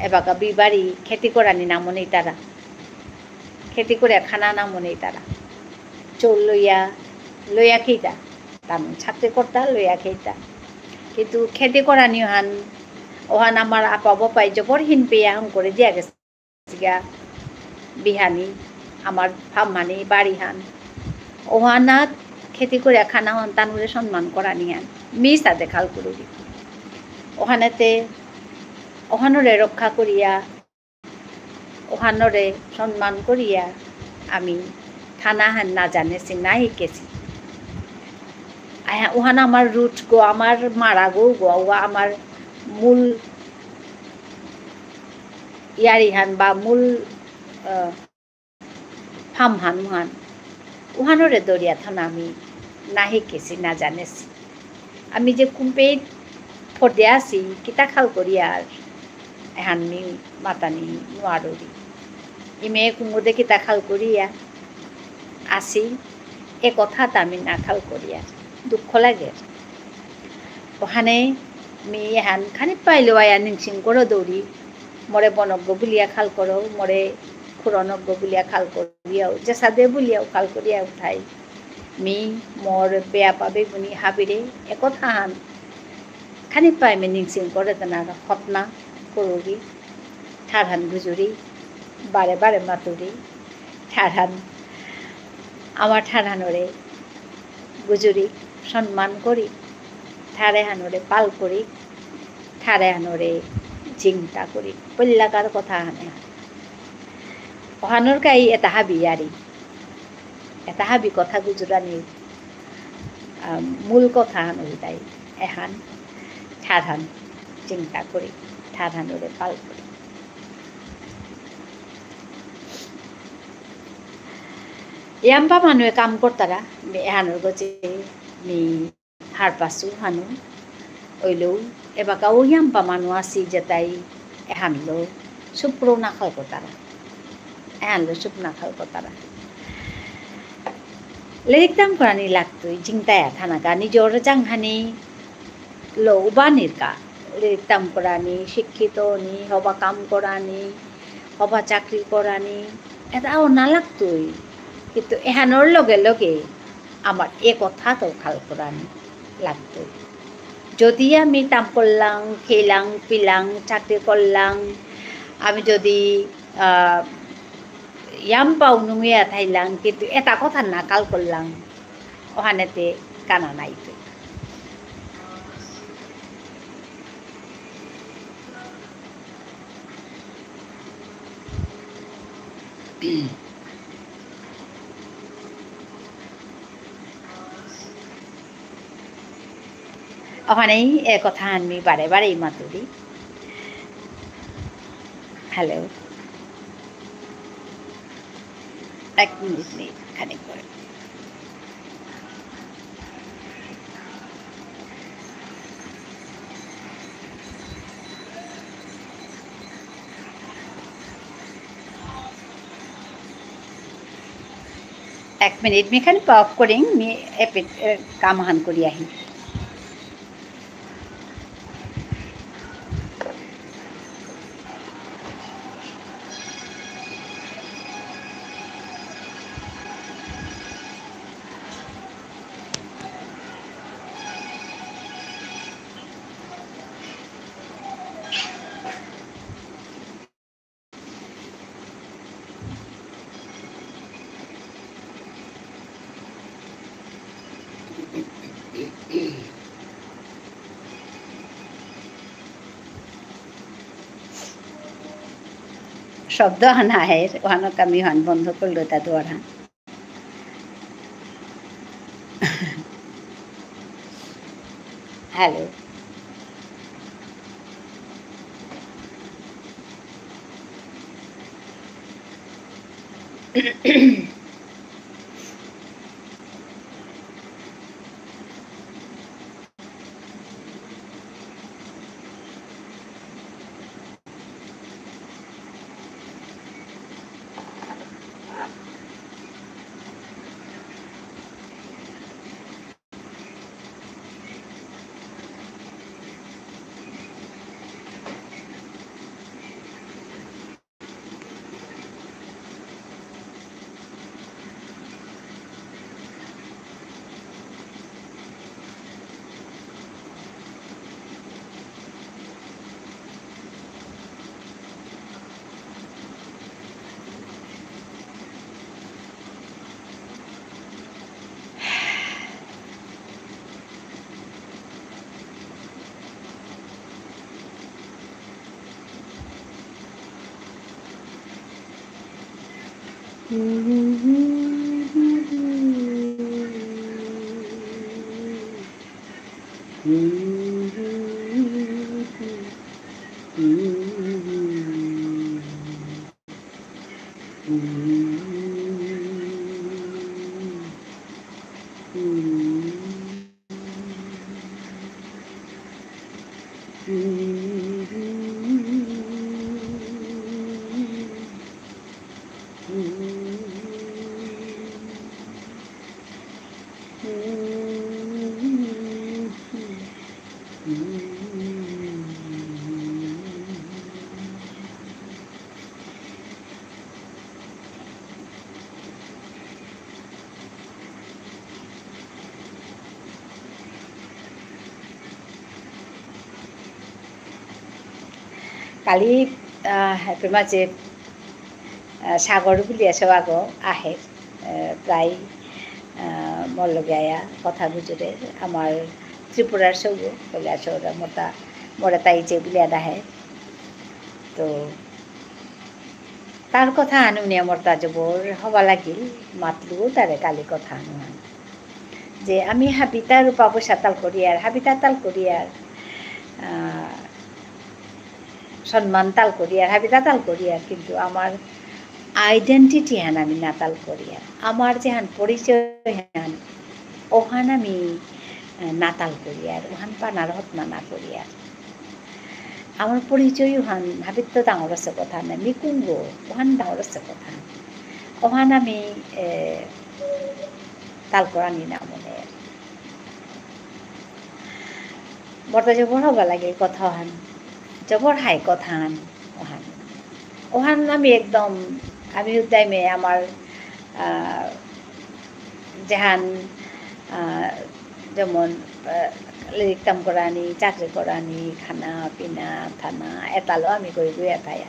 এবাকা বিবাড়ি খেতি করানি নামো নেই তারা খেতি করে খানা নামো নেই তারা চোর লইয়া লইয়া খেইতা তান ছাত্রে করতা লইয়া খেইতা কিন্তু খেতে করা নিহান ওহান আমার আপা বাপাই জবর হিন পেয়ে এখন করে দিয়া গেছে গা বিহানি আমার ফাম্মানি বাড়ি হান ওহানাত খেতি করে খানা হন তানুরে সম্মান করা নিহান মিস তাতে খাল করবি ওখানেতে ওখানরে রক্ষা করিয়া ওখানরে সম্মান করিয়া আমি থানা হান না জানেছি না শিকেছি ওখানে আমার রুট গো আমার মারা গো গো আমার মূল ইয়ারিহান বা মূল ফামহান উহান উহানরে দরিয়া থানা আমি না শিকেছি না জানেছি আমি যে কুম্পে ফটে আছি কিতা খাল করি আর এহাননি মাতানি নোয়ারি ইমে কুমুদে কিতা খাল করিয়া আসি এ কথাটা আমি না খাল করিয়া দুঃখ লাগে ওখানে মেয়ে এহান খানি পাইলো আয়া নিংসিং করো দৌড়ি মরে বনজ্ঞ বুলিয়া খাল করো মরে খুরনজ্ঞ বুলিয়া খাল করিয়াও যেসা দে বুলিয়াও খাল করিয়া উঠাই মি মর বেয়া পাবে গুনি হাবিরে একথা হান খানি পাই মে নিংসিং করে তেনা হতনা করবি ঠারহান গুজুরি বারে বারে মাতুরি ঠারহান আমার ঠারহানরে গুজুরি সম্মান করি ঠারে হানরে পাল করি ঠারে হানরে চিন্তা করি পল্লাকার কথা হানে ওহানোর কাই এটা হাবি আরি এটা হাবি কথা গুজরানির মূল কথা হানরি তাই এহান ঠারহান চিন্তা করি ঠারহানরে পাল করি ইয়াম্পা মানুহে কাম করতারা এহানোর গছে মি হার পাসু হানু ওইলেও এবাকাও ইয়াম্পা মানুষ আসি যে তাই এহানলো সুপ্রও না খাল তারা এহানলো সুপ না খাল তারা লেরিকদাম করানি লাগতোই জিংতায়া থানাকা নিজর জাংহানি লো বানির কা লেরিকদাম করানি শিক্ষিত নি হবা কাম করানি হবা চাকরি করানি এটাও না লাগতোই কিন্তু এহানোর লগে লগে আমার এ কথা তো খাল করানি লাগতো যদি আমি তাম করলাম খেলাম পিলাম চাকরি করলাম আমি যদি ইয়াম পাও নুঙিয়া থাইলাম কিন্তু এটা কথা না কাল করলাম ওখানেতে কানা নাই তো ওখানেই এ কথা আনবি বারে বারেই মাতুরি হ্যালো এক মিনিট নেই খানিক করে এক মিনিট মেখানে অফ করি মি কামহান করি আহি শব্দ আনা আহের ওহানক আমি হান বন্ধ করলো তা দোয়ারা হ্যালো কালি হেপী মাজে সাগৰ বুলি এসব আগো আহে প্রায় মোর লগে আয়া কথা গুজরে আমার ত্রিপুরার সঙ্গে বলে আসো ওরা মোরা তাই যে বলে আহে তো তার কথা আনুনি আমার তা জবর হবা লাগিল মাতলু তারে কালি কথা আনুন যে আমি হাবিতা রূপা পয়সা তাল করি আর হাবিতা তাল করি আর সম্মান তাল করি আর হাবিতা তাল করি আর কিন্তু আমার আইডেন্টিটি হ্যান আমি নাতাল করি আর আমার যে হান পরিচয় হ্যান ওহান আমি নাতাল করি আর ওহান পানার হতনা না করি আর আমার পরিচয় ওহান হাবিত তো ডাঙর আছে কথা না মিকুঙ্গ ওহান ডাঙর আছে কথা ওহান আমি তাল করানি না মনে বর্তা জবর হবা লাগে কথা ওহান জবর হাই কথা হান ওহান ওহান আমি একদম আমি উদ্যামে আমার যেহান যেমন লিখতাম করানি চাকরি করানি খানা পিনা থানা এতালো আমি গই গই এতাই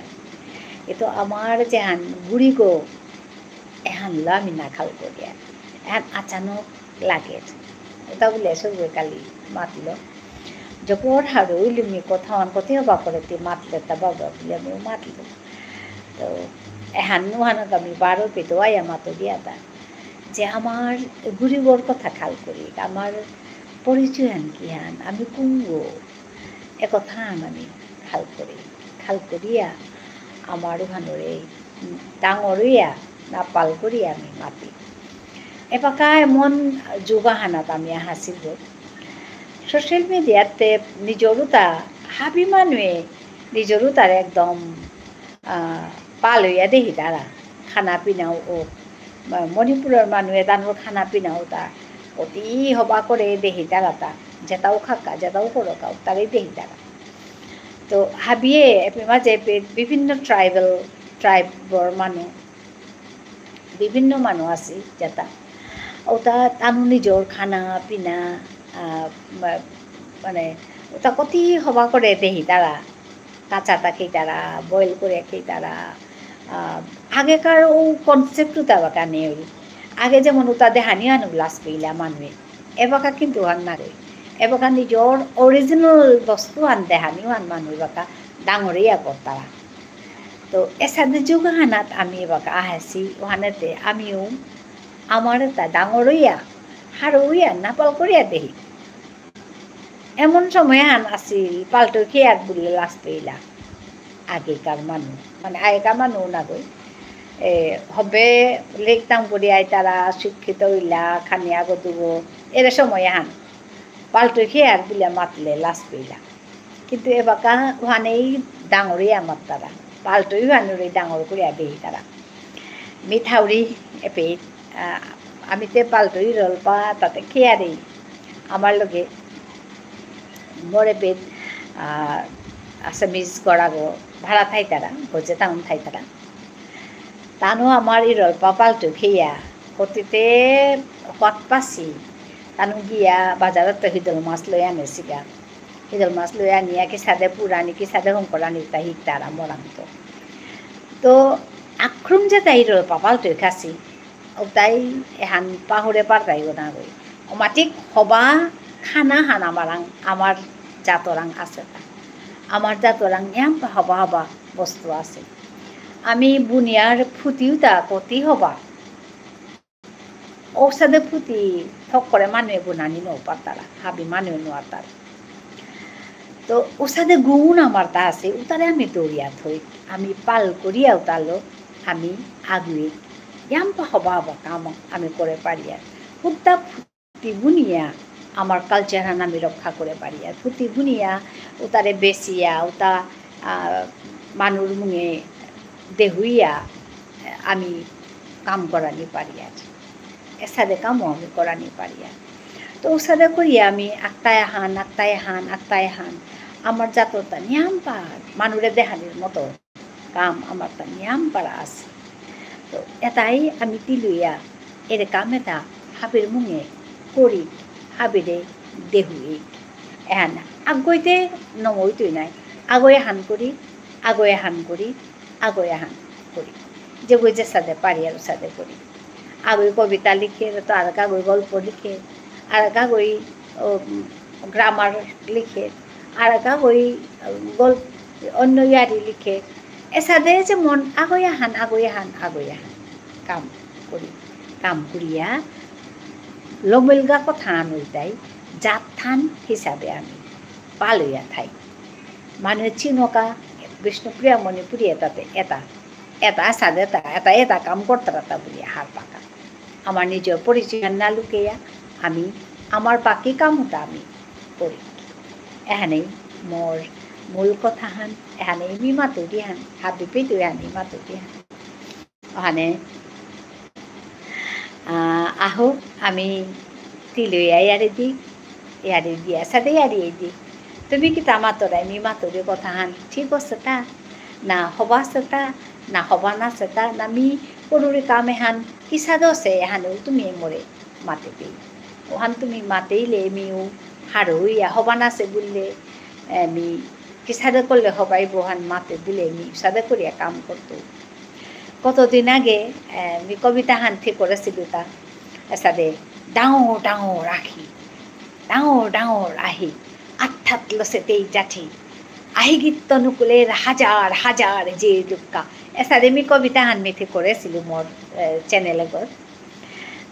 কিন্তু আমার যেহান বুড়ি গো এহানলো আমি না খাল করি এহান আচানক লাগে ওটা বলে সবে কালি মাতলো যখন হারো ইলুমি কথা কোথাও বা করে মাতলে তা বাবা বলে আমিও মাতলো তো এহান নোহানক আমি বারো পেতো আয়া মাতো দিয়া তা যে আমার গুরিবর কথা খাল করি আমার পরিচয় হান কি হান আমি কুঙ্গো একথা আমি খাল করিয়া আমার ওখানরে ডাঙরিয়া না পাল করিয়া আমি মাতি এপাকা এমন যোগাহানাত আমি হাসিব সোশ্যাল মিডিয়াতে নিজৰো তা হাবি মানুহে নিজৰো তাৰ একদম পাল হইয়া দেখি তারা খানা পিনাও ও মণিপুরের মানুষে তানোর খানা পিনাও তা অতি হবা করে দেখি তারা তা যেটাও খাকা যেটাও করকাও তারাই দেখি তারা তো হাবিয়ে মাঝে বিভিন্ন ট্রাইবর মানুষ বিভিন্ন মানুষ আছে যেটা ওটা তানো নিজের খানা পিনা মানে ওটা কতি হবা করে দেখি তারা কাঁচাটা খেয়ে তারা বয়েল করে খেয়ে তারা আগেকার ও কনসেপ্ট তাবাকা নেই আগে যেমন ওটা দেহানি আনু লাস পেইলা মানুহে এবাকা কিন্তু হান না রে এবাকা নিজের অরিজিনাল বস্তু আন দেহানিও আন মানুহ এবাকা ডাঙরেই আগর তারা তো এসাদে যোগাহানাত আমি এবাকা আহাসি ওহানেতে আমিও আমার এটা ডাঙরইয়া হারইয়া নাপাল করিয়া দেখি এমন সময় হান আছিল পাল্টো খেয়ার বলে লাস পেইলা আগেকার মানুষ মানে আগেকার মানুষ না গই হবে লিখতাম করি আই তারা শিক্ষিত হইলা খানি আগত এর সময় হান পাল্টো খেয়ার বলে মাতলে লাস পেইলা কিন্তু এবাকা ওখানেই ডাঙরই আমার তারা পাল্টোই ওখানে ডাঙর করিয়া দেখি তারা মিঠাউরি এপে আমি তে পাল্টোই রলপা তাতে খেয়ারেই আমার লগে মরে পেট আসামিজ গড়াগো ভাড়া থাই তারা বলছে টাউন থাই তারা তানো আমার এই রলপা পাল্টো খেয়া কতিতে হট পাছি তানো গিয়া বাজারত তো হিদল মাছ লই আনেছিগা হিদল মাছ লই আনিয়া কি সাদে পুরানি কি সাদে হংকরানি তা হিক তারা মরান্ত তো আক্রম যে তাই রলপা পাল্টো খাসি ও তাই এহান পাহুরে পারতাইও না গই মাটিক হবা খানা হান আমার জাতরাং আছে আমার জাতরাং এম হবা হবা বস্তু আছে আমি বুনিয়ার ফুটিও তা কতি হবা ঔষধে ফুটি থক করে মানুহে বুনানি নৌপার তারা হাবি মানুহে নোয়ার তার তো ওসাদে গুণ আমার তা আছে উতারে আমি দৌড়িয়া থই আমি পাল করিয়া উতালো আমি আগুয়ে ইয়াম্পা হবা হবা কাম আমি করে পারি আর ফুটা ফুটি বুনিয়া আমার কালচার আমি রক্ষা করে পারি আর ফুটি বুনিয়া উতারে বেচিয়া উতা মানুষ মুঙে দেহুইয়া আমি কাম করানি পারি আর এসাদে কামও আমি করানি পারি আর তো ওসাদে করিয়া আমি আক্তায় হান আমার জাতটা নিয়াম পার মানুষের দেহানির মতো কাম আমার তা নিয়াম পারা আছে তো এটাই আমি তিলুইয়া এর কাম এটা হাবির মুঙে করি হাবিরে দেহুই এহান আগইতে নমইতই নাই আগয়ে হান করি যে বই যে সাথে পারি আর সাথে করি আগই কবিতা লিখে তো আর কাগই গল্প লিখে আর কাগই গ্রামার লিখে আর কাগই গল্প অন্য ইয়ারি লিখে এসাদে যে মন আগয়ে হান কাম করিয়া লমিলগা কথা আনইতাই জাত থান হিসাবে আমি পালইয়া থাই মানুষ চিনকা বিষ্ণুপ্রিয়া মণিপুরি এটাতে এটা সাদে এটা কাম করতে রাতা বলি হার পাকা আমার নিজের পরিচয় না লুকিয়া আমি আমার বাকি কামটা আমি করি এখানেই মোর মূল কথা হান এখানে মিমা তৈরি হান হাবি পেতু হানি মা তৈরি হান ওখানে আহো আমি তিলইয়া ইয়ারে দিয়া সাথে ইয়ারিয়ে দি তুমি কি তা মাতরাই মিমা তৈরি কথা হান ঠিক আছে তা না হবা সেটা না হবা না সেটা না মি করুরি কাম এহান কিসা দছে এহানেও তুমি মরে মাতে পেয়ে ওহান তুমি মাতেইলে মিও হারইয়া হবা না সে বললে মি কিসাদে করলে হবাই বোহান মাতে দিলে মি সাদে করিয়া কাম করতো কতদিন আগে মি কবিতা হান ঠিক করেছিল তা সাদে ডাঙর আখি ডাঙর আহি আঠাত লসেতেই জাঠি আহি গীত অনুকূলের হাজার যে দুঃখা এসাদে মি কবিতা হান মিথি করেছিল মোর চ্যানেলে গত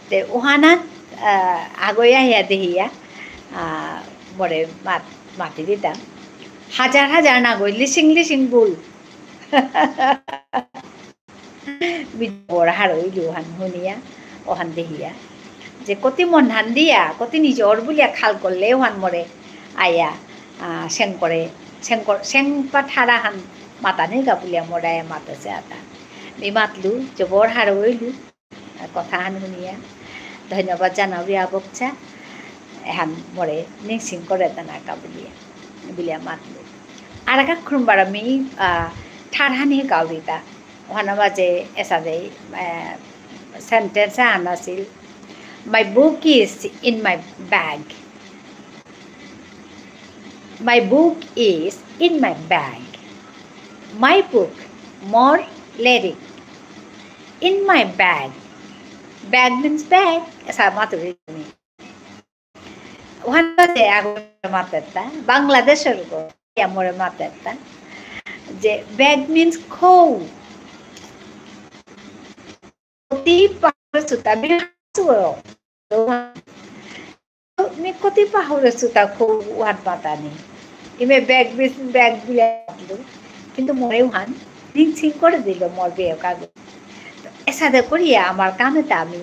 তে ওহানাত আগয়া হিয়া দেহিয়া বড়ে মাতি দিতাম হাজার না গই লিসিং বুল বড় হারইলি ওহান শুনিয়া ওহান দেহিয়া যে কতি মন ধান দিয়া কতি নিজর বুলিয়া খাল করলে ওহান মরে আয়া সেং পাঠারা হান মাতানি গা বুলিয়া মরায়া মাতাছে আতা মি মাতলু যে বড় হারইলু কথা হান শুনিয়া ধন্যবাদ জানাও রিয়া বকচা এহান মরে নিংসিং করে তানাকা বুলিয়া মাতলু আর একা খুরুমবার আমি ঠারহানি গাউরিতা ওখানে বাজে এসাদে সেন্টেন্স আনাছিল my book is in my bag my book more lyric in my bag means bag এসা মাতুরি তুমি ওখানে মাতেরটা বাংলাদেশের মরে মাতেরটা যে ব্যাগ মিন্স খৌ কতি পাহরে সুতা খৌ উহান পাতানি ইমে ব্যাগ বুলিয়া কিন্তু মরে উহান রিং করে দিল মোর বিয়ে কাগজ এসাদে করিয়া আমার কামেটা আমি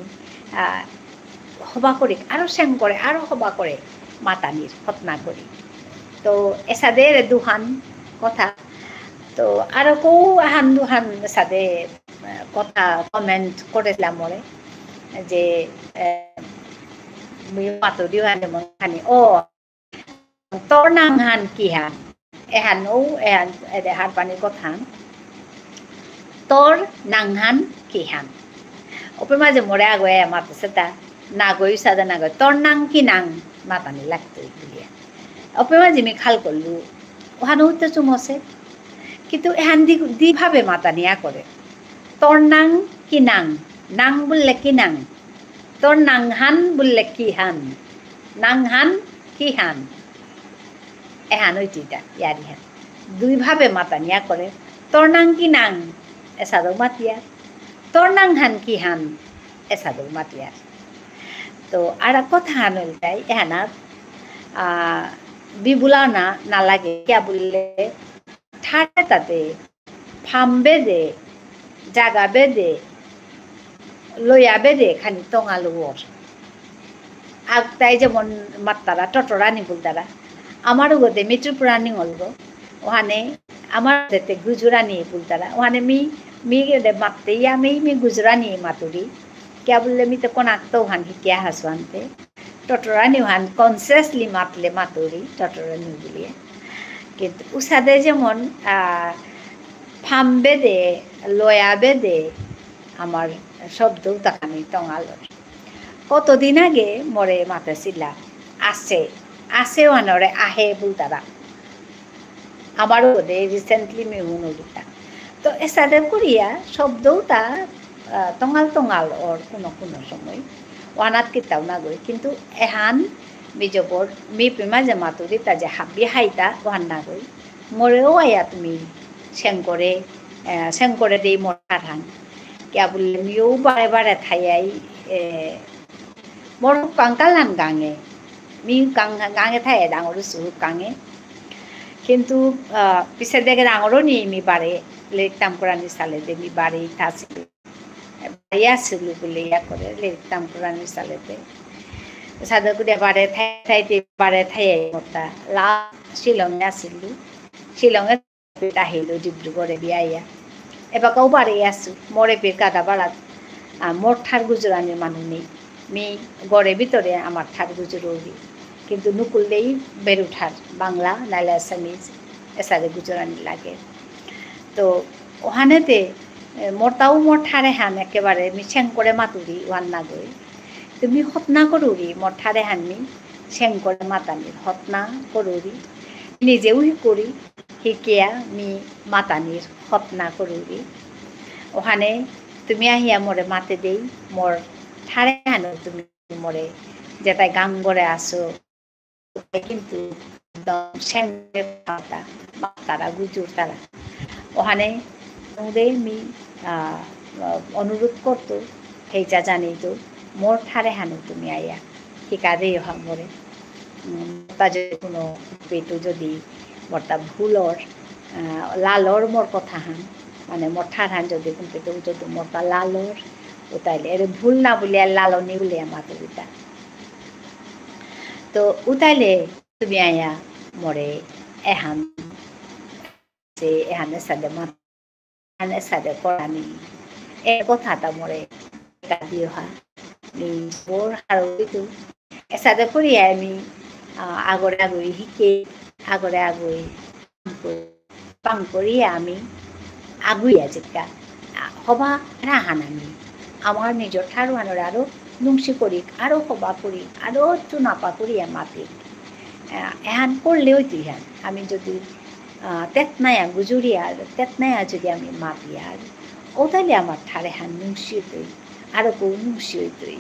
হবা করি আরো সেং করে আরো হবা করে মাতানির খতনা করি তো এসাদের দুহান কথা তো আরো কৌ আহান দুহান সাদে কথা কমেন্ট করেছিলাম মরে যে মাতুরি হান মনখানি ও তোর নাম হান কি হান এহান ও এহান হার পানির কথা তোর নাংহান কি হান ওপে মাঝে মরে আগে মাতাছে তা না গই সাদা না গই তোর নাং কি নাং মাতানি লাগতো বুলিয়া ওপে মাঝে আমি খাল করলু ওহান উঠতে চুমছে কিন্তু এহান দি ভাবে মাতানিয়া করে তোর নাং কি নাং বললে কি নাং তোর নাংহান বললে কি হান নাংহান কি হান এহান ওইটিটা ইয়ারি হান দুই ভাবে মাতানিয়া করে তোর নাং কি নাং এসাদক মাতিয়ার তোর নাং হান কি হান এসাদক মাতিয়ার তো আর কথা হান হল তাই এহানাত বিবুলা না নালাগে কিয়া বললে ঠাড়ে তাতে ফার্ম বেদে জাগা বেদে লইয়া বেদে খানি টঙালো ওর আগটাই যেমন মাত্তারা টটরানি বলতারা আমারও গোদে মিত্রপুরানি হলগো ওখানে আমার যেতে গুজরানি বলতারা ওখানে মি মাততে মি গুজরানি মাতুরি क्या बोलले मी तो कोण आगतो हान क्या हसवानते टटरानी हान कॉन्सियसली मातले मातुरी टटरानी बोलिए কিন্তু উসাদে যেমন ফার্ম বেদে লয়া বেদে আমার শব্দ তাকানি টঙালোর কতদিন আগে মরে মাতেছিলা আসে ওয়ানরে আহে বলতারা আমারও দে রিসেন্টলি মেহুনলিতা তো এসাদে করিয়া শব্দটা টঙাল ওর কোনো সময় ওয়ানাত কিতাও না গই কিন্তু এহান বিজবর মি পিমা যে মাতুরি তা যে হাবি হাইতা ওহান না গই মরেও আয়া তুমি সেঙ্করে দেই মরার হান কিয়া বললে মিও বারে থাইয়াই মর কাঙ্কালান গাঙে মি গাঙে থাই ডাঙর সুহু গাঙে কিন্তু পিছে দেখে ডাঙরও নিয়ে মি বারে লেকতাম করানি সালে দে মি বাড়ি থাছিল বাড়ি আসছিলো বলে ইয়া করে লেকতাম করানি সালেতে সাধকুড়িয়া বারে থাইতে বারে থাই মতা লা শিলঙে আসিলো শিলঙে আহিলো ডিব্ৰুগড়ে বিয়াইয়া এবাকাও বারে আসছো মরে পে কাদা বাড়াত মোর ঠার গুজরানির মানুষ নেই মি গড়ে ভিতরে আমার ঠার গুজরৌরি কিন্তু নুকুললেই বেরুঠার বাংলা নাইলে আসামিজ এসারে গুজরানি লাগে তো ওখানেতে মোরটাও মোর ঠারে হান একেবারে মি সেং করে মাতুরি ওয়ান না গই তুমি হতনা করুরি মোর ঠারে হান মি সেং করে মাতানির হতনা করুরি নিজেও করি শিকিয়া মি মাতানির হতনা করুরি ওখানে তুমি আহিয়া মরে মাতে দেই মোর ঠারে হানো তুমি মরে যেটাই গাং গড়ে আসো কিন্তু তারা গুজুর তারা ওখানে মি অনুরোধ করতো সেইটা জানি তো মোর ঠারে হানো তুমি আইয়া শিকা দেই অহা মরে তা যদি কোনো পেটু যদি মোরটা ভুলর লালর মোর কথা হান মানে মোর ঠার হান যদি কোন পেটু যদি মোরটা লালর উতাইলে এর ভুল না বলিয়া লালনি বলিয়া মাতুরিতা তো উতাইলে তুমি আয়া মরে এহান যে এহানের সাথে মাতানের সাথে করানি এ কথাটা মরে দিয়ে হা বোর হারতো এসাথে করিয়া আমি আগরে আগই শিকে আগরে আগই পাং করিয়া আমি আগুইয়া যেটা হবা রাহান আমি আমার নিজের ঠারুয়ানোর আরও নুংসি করি আরও হবা করি আরও চুনাপা করিয়া মাতি এহান করলে ওই তুই হ্যান আমি যদি তেতনায়া গুজুরিয়ার তেতনায়া যদি আমি মাতি আর ও তাহলে আমার ঠারে হান নুংসি তুই আরও কেউ নুংসি তুই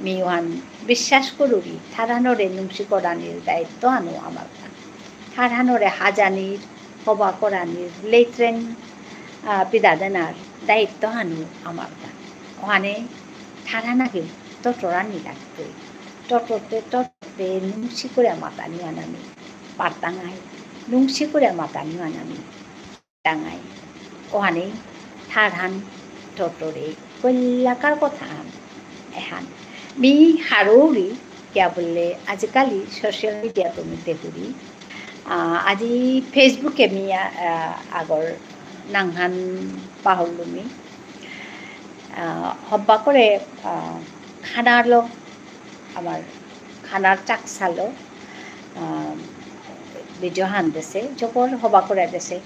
মি ওহান বিশ্বাস করুরি ঠারানোরে নুংসি করানির দায়িত্ব আনো আমার ঠারানোরে হাজানির হবা করানির লেট্রেন পিদাদেনার দায়িত্ব আনো আমার ওখানে ঠারানাকে টটরানি লাগতোই টটতে নুংসি করে মাতানি আনামি পারতাঙাই নুংসি করে মাতানি আনামি টাঙাই ওখানে ঠারহান টটরে কল্যাকার কথা আন এহান মি হারৌরি কিয়া বললে আজিকালি সোশ্যাল মিডিয়া তুমি দেখুরি আজি ফেসবুকে মি আগর নাংহান পাহরলো মি হব্বা করে খানালো আমার খানার চাকসালো ভিডিও হান দেশে যখন হবা করে দেশে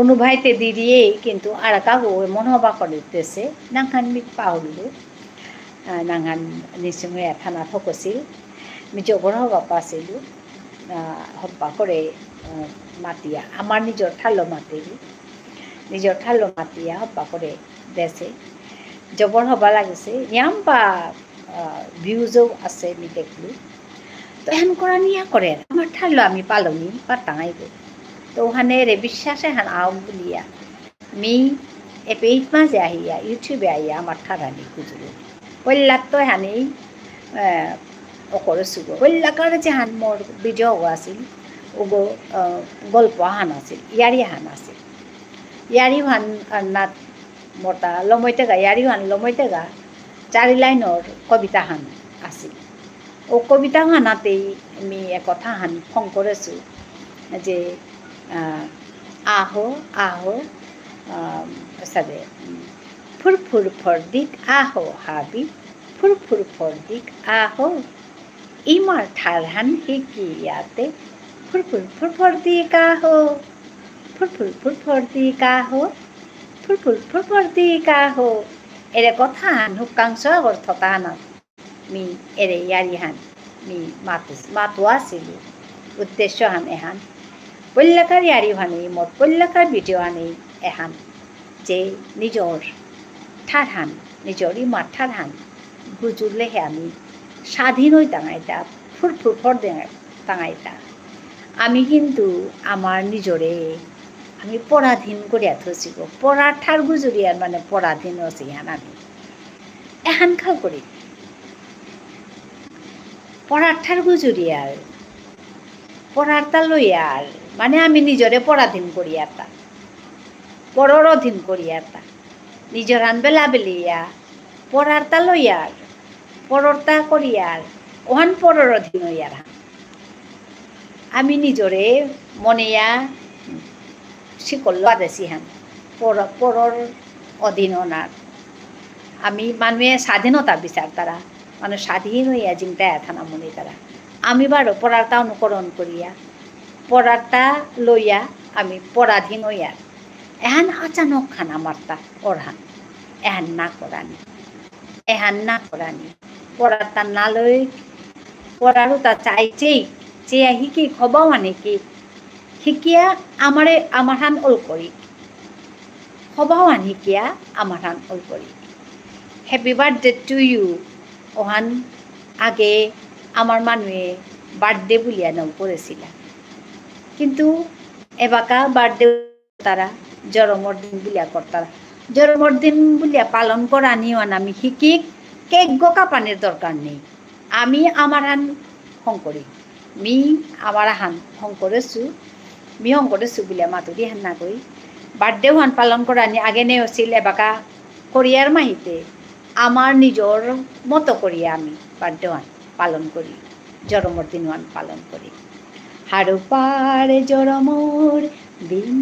অনুভাইতে দিয়েই কিন্তু আর কাগো মন হবা করে দেশে নাংহান মি পাহরলো নাংহান নিশ্চয় থানা থকছিল মি যখন হবা পাইছিলো হব্বা করে মাতিয়া আমার নিজের ঠালো মাতিলি নিজের ঠালো মাতিয়া হব্বা করে দেশে জবর হবা লাগিছে ইয়াম্পা ভিউজও আছে আমি দেখলো তো এহেন করা নিয়া করে আমার ঠালো আমি পালনি বা টাঙাইব তো ওখানে রে বিশ্বাসে হান আও বলিয়া মি এ পেইট মাঝে আহিয়া ইউটিউবে আহিয়া আমার ঠারানি খুঁজলো পল্লাক তো হানি অকরে চুগো পল্লাকার যে হান মোর ভিডিও আছিল ওগো গল্প হান আছিল ইয়ারি হান আছিল ইয়ারি হান নাত মোটা লমৈতেগা ইয়ারি হান লমৈতেগা 4 লাইনের কবিতা হান আছিল ও কবিতা হানাতেই আমি একথা হান ফোন করেছো যে আহো আহো সাদে ফুরফুর ফরদিক আহো হাবি ফুরফুর ফরদিক আহো ইমার ঠারহান হিকিয়াতে ফুরফুর ফুরফরদিক আহো ফুরফুর ফুরফরদিক আহো ফুরফুর ফুরফরদিক আহো এরে কথা হান হুকাংশ অর্থ তাহানা মি এরে ইয়ারি হান মি মাতু আছিল উদ্দেশ্য হান এহান পল্লাকার ইয়ারি হানি মোর পল্লাকার ভিডিও হানি এহান যে নিজর ঠারহান নিজর ইমার ঠারহান গুজুরলে হে আমি স্বাধীন হই টাঙাইতা ফুরফুর ফর টাঙাইতা আমি কিন্তু আমার নিজরে আমি পরাধীন করিয়া থসিব পড়ার ঠার গুজুরিয়ার মানে পরাধীন হচ্ছে ইহান আমি এহান খাল করি পড়ার ঠার গুজুরিয়ার পড়ার তা লইয়ার মানে আমি নিজরে পরাধীন করিয়া তা পরর অধীন করিয়া তা নিজর আন বেলা বেলিয়া পড়ার তা লইয়ার পরর তা করিয়ার ওহান পরর অধীন হইয়ার আমি নিজরে মনেয়া শিকল আদেছি হান পরর অধীন ওনার আমি মানুষে স্বাধীনতা বিচার তারা মানুষ স্বাধীন হইয়া চিন্তা থানা মনে তারা আমি বারো পড়ারটা অনুকরণ করিয়া পড়ারটা লইয়া আমি পরাধীন হইয়া এহান আচানক খান আমার তা ওরহান এহান না করানি পড়ারটা না লই পড়ারও তা চাইছেই চেয়ে শিকি খবাও আনে কি শিকিয়া আমার হান ওল করি খবাও আন শিকিয়া আমার হান ওল করি হ্যাপি বার্থডে টু ইউ ওহান আগে আমার মানুষে বার্থডে বলিয়া নাম করেছিল কিন্তু এবাকা বার্থডে তারা জন্মর দিন বলিয়া করতারা জন্মর দিন বলিয়া পালন করা নিওয়ান আমি শিকি কেক গোকা পানির দরকার নেই আমি আমার হান হং করি মি আমার হান হং করেছু মি হং করেছু বলিয়া মাতুরি হান না কই বার্থডে হান পালন করা নি আগে নে হচ্ছিল এবাকা কোরিয়ার মাহিতে আমার নিজর মতো করিয়া আমি বার্থডে হান পালন করি জন্মর দিন হান পালন করি হাড়ু পাড়ে জরমর দিন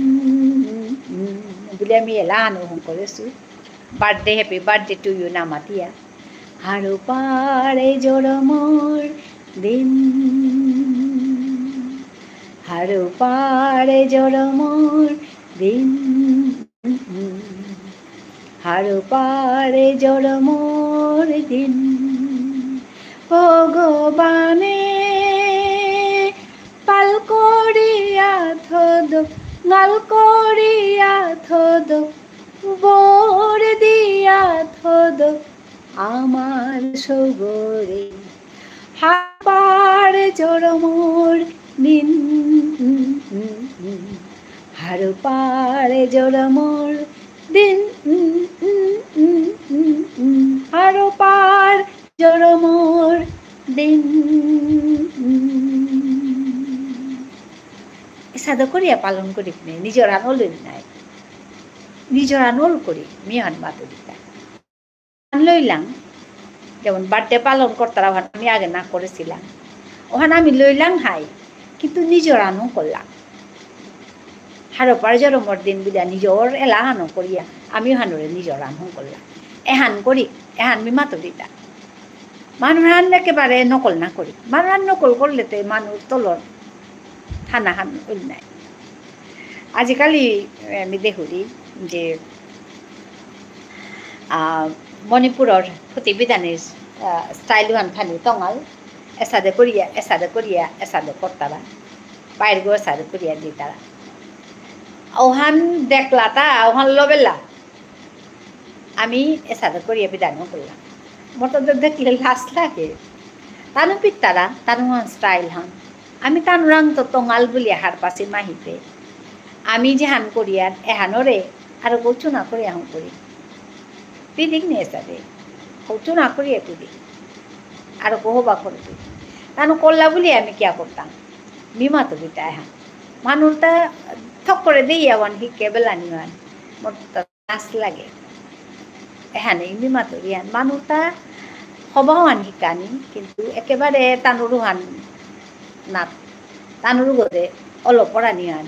বলে আমি এলা অনুভব করেছো birthday happy birthday to you না মাতিয়া হাড়ু পাড়ে জরমর দিন হাড়ু পাড়ে জরমর দিন হাড়ু পাড়ে জরমর দিন ভগবানে পাল করিয়া থদ গাল করিয়া থদ বোর দিয়া থদ আমার সগরে হাড় জড়মোর দিন হাড় পাড়ে জড়মোর দিন হাড় পাড় জড়মোর দিন সাদা করিয়া পালন করি নিজের আনল নাই নিজের আনল করি মিহান মাতুরিতা লইলাম যেমন বার্থডে পালন করতারা আমি আগে না করেছিলাম ওখানে আমি লইলাম হাই কিন্তু নিজের আনও করলাম হারো পার জরমর দিন বিদা নিজর এলা হানো করিয়া আমি হানোরে নিজর আনও করলাম এহান করি এহান মি মাতুরিতা মানুষ হান একেবারে নকল না করি মানুষ হান নকল করলে তো মানুষ তলর থানা হান ওই নাই আজিকালি আমি দেখুরি যে মণিপুরের প্রতিবিধানের স্টাইল হান খানি টঙাল এসাদে করিয়া করতারা বাইর গো এসাদে করিয়া দিতারা ওহান দেখলা তা ওহান লবেলা আমি এসাদে করিয়া বিধানও করলাম মতো দেখলে লাশ লাগে তানু পিতারা তানু হান স্টাইল হান আমি তানুরাং তো টঙাল বলিয়া হার পাশে মাহিতে আমি যে হান করিয়ার এহানরে আৰু কৌচু নকৰি আহোঁ কৰি পিদিক নেচাৰে কৌচু নকৰি পিদিক আৰু কহবা করবি তানো করলা বলি আমি কিয়া করতাম বিমা তো বিটা হ্যাঁ মানুষটা ঠক করে দিই আওয়ান হিকে বেলা নিওয়ান মোর নাচ লাগে এখানে বিমা তো রিয়ান মানুষটা সবাহান শিকানি কিন্তু একেবারে তানুরুহান নাত তানুরু গদে অলপ পড়া নিয়ান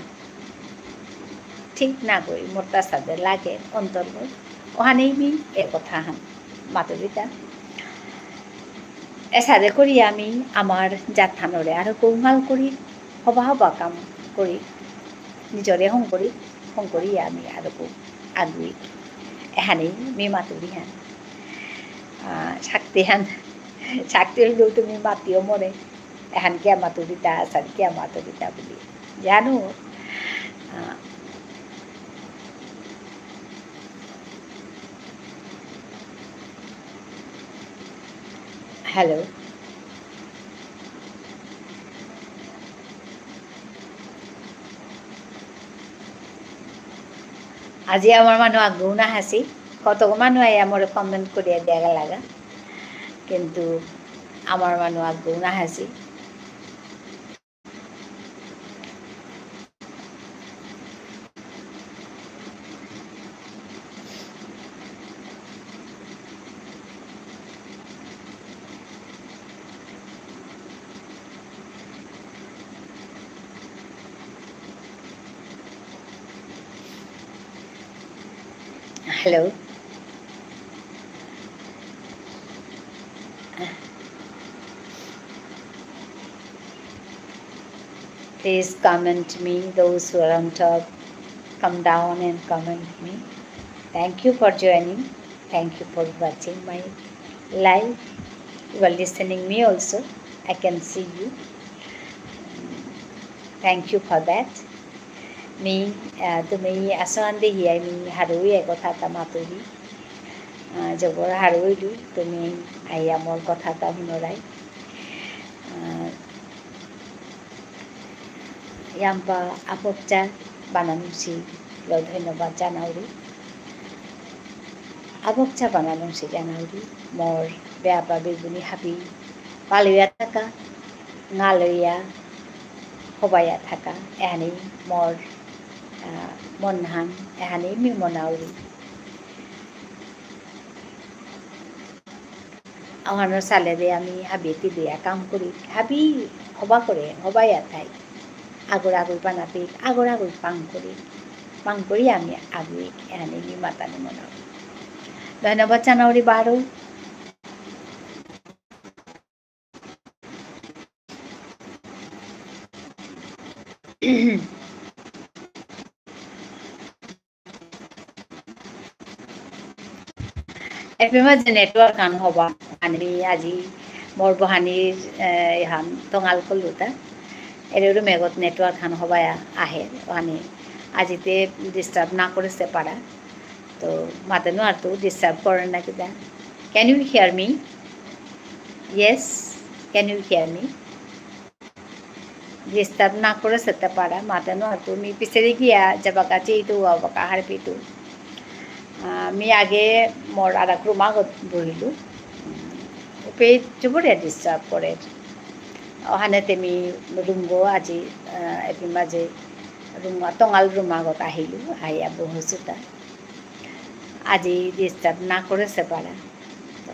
ঠিক না করি মোর তার সাথে লাগে অন্তর্গত ওখানেই বি এ কথা হান মাতুরিতা এসাদে করি আমি আমার জাতথানরে আর কৌমাল করি হবা হবা কাম করি নিজরে হং করি আমি আর আগুই এখানেই মি মাতুরি হান শাক্তি হইলেও তুমি মাতিও মরে এখান কিয়া মাতুরিতা আসার কিয়া মাতুরিতা বলি জানো হ্যালো আজি আমার মানুষ আগ্রহ না হাসি কত মানুষ আমার কমেন্ট করিয়া দেখা লাগা কিন্তু আমার মানুষ আগ্রহ না হাসি Hello. Please comment me. Those who are on top, come down and comment me. Thank you for joining. Thank you for watching my live. You are listening me also. I can see you. Thank you for that. मी तुम्ही असं आंदे ही आहे मी हारोई आहे कथा मातुरी जबर हारोइलु तुम्ही आइया मोर कथा हुनराय याम्पा आपपचा बानानुसी लो धन्यवाद जानाउरी आपपचा बानानुसी जानाउरी मोर बेआपा बेगुनी हाबी पालुया थाका नालैया हबाया थाका एहानी मोर मनहान एहानी मी मनाउरी आहानो साले दे आमी हाबी तिलिया काम करी हाबी हबा करे हबाया थाई आगुर आगुर बानापी आगुर आगुर पां करी आमी आगुई एहानी मी मातानी मनाउ धन्यवाद जानाउरी बारो एफएमआ जे नेटवर्क आन हबा आनी আজি मोर बहानीर हान तंगाल कलुता एरेरो मेगत नेटवर्क हान हबाया आहे आनी आजिते डिस्टार्ब ना करेছে पारा तो मातेनो আর তো ডিস্টার্ব করে না কিদা can you hear me yes can you hear me disturb না করেছে পারা মাতেনো আর তুমি পিছে গিয়া যাবাকা চেইতো আবাকা হার পিতো मी आगे मोर आरा क्रोमागत बहिलु पे जोबरे डिस्टार्ब करे अहाने तेमी रुमगो আজি एपि माजे रुमा तंगाल रुमागत आहिलु आइया बहसुता আজি डिस्टार्ब ना करेছে पारा तो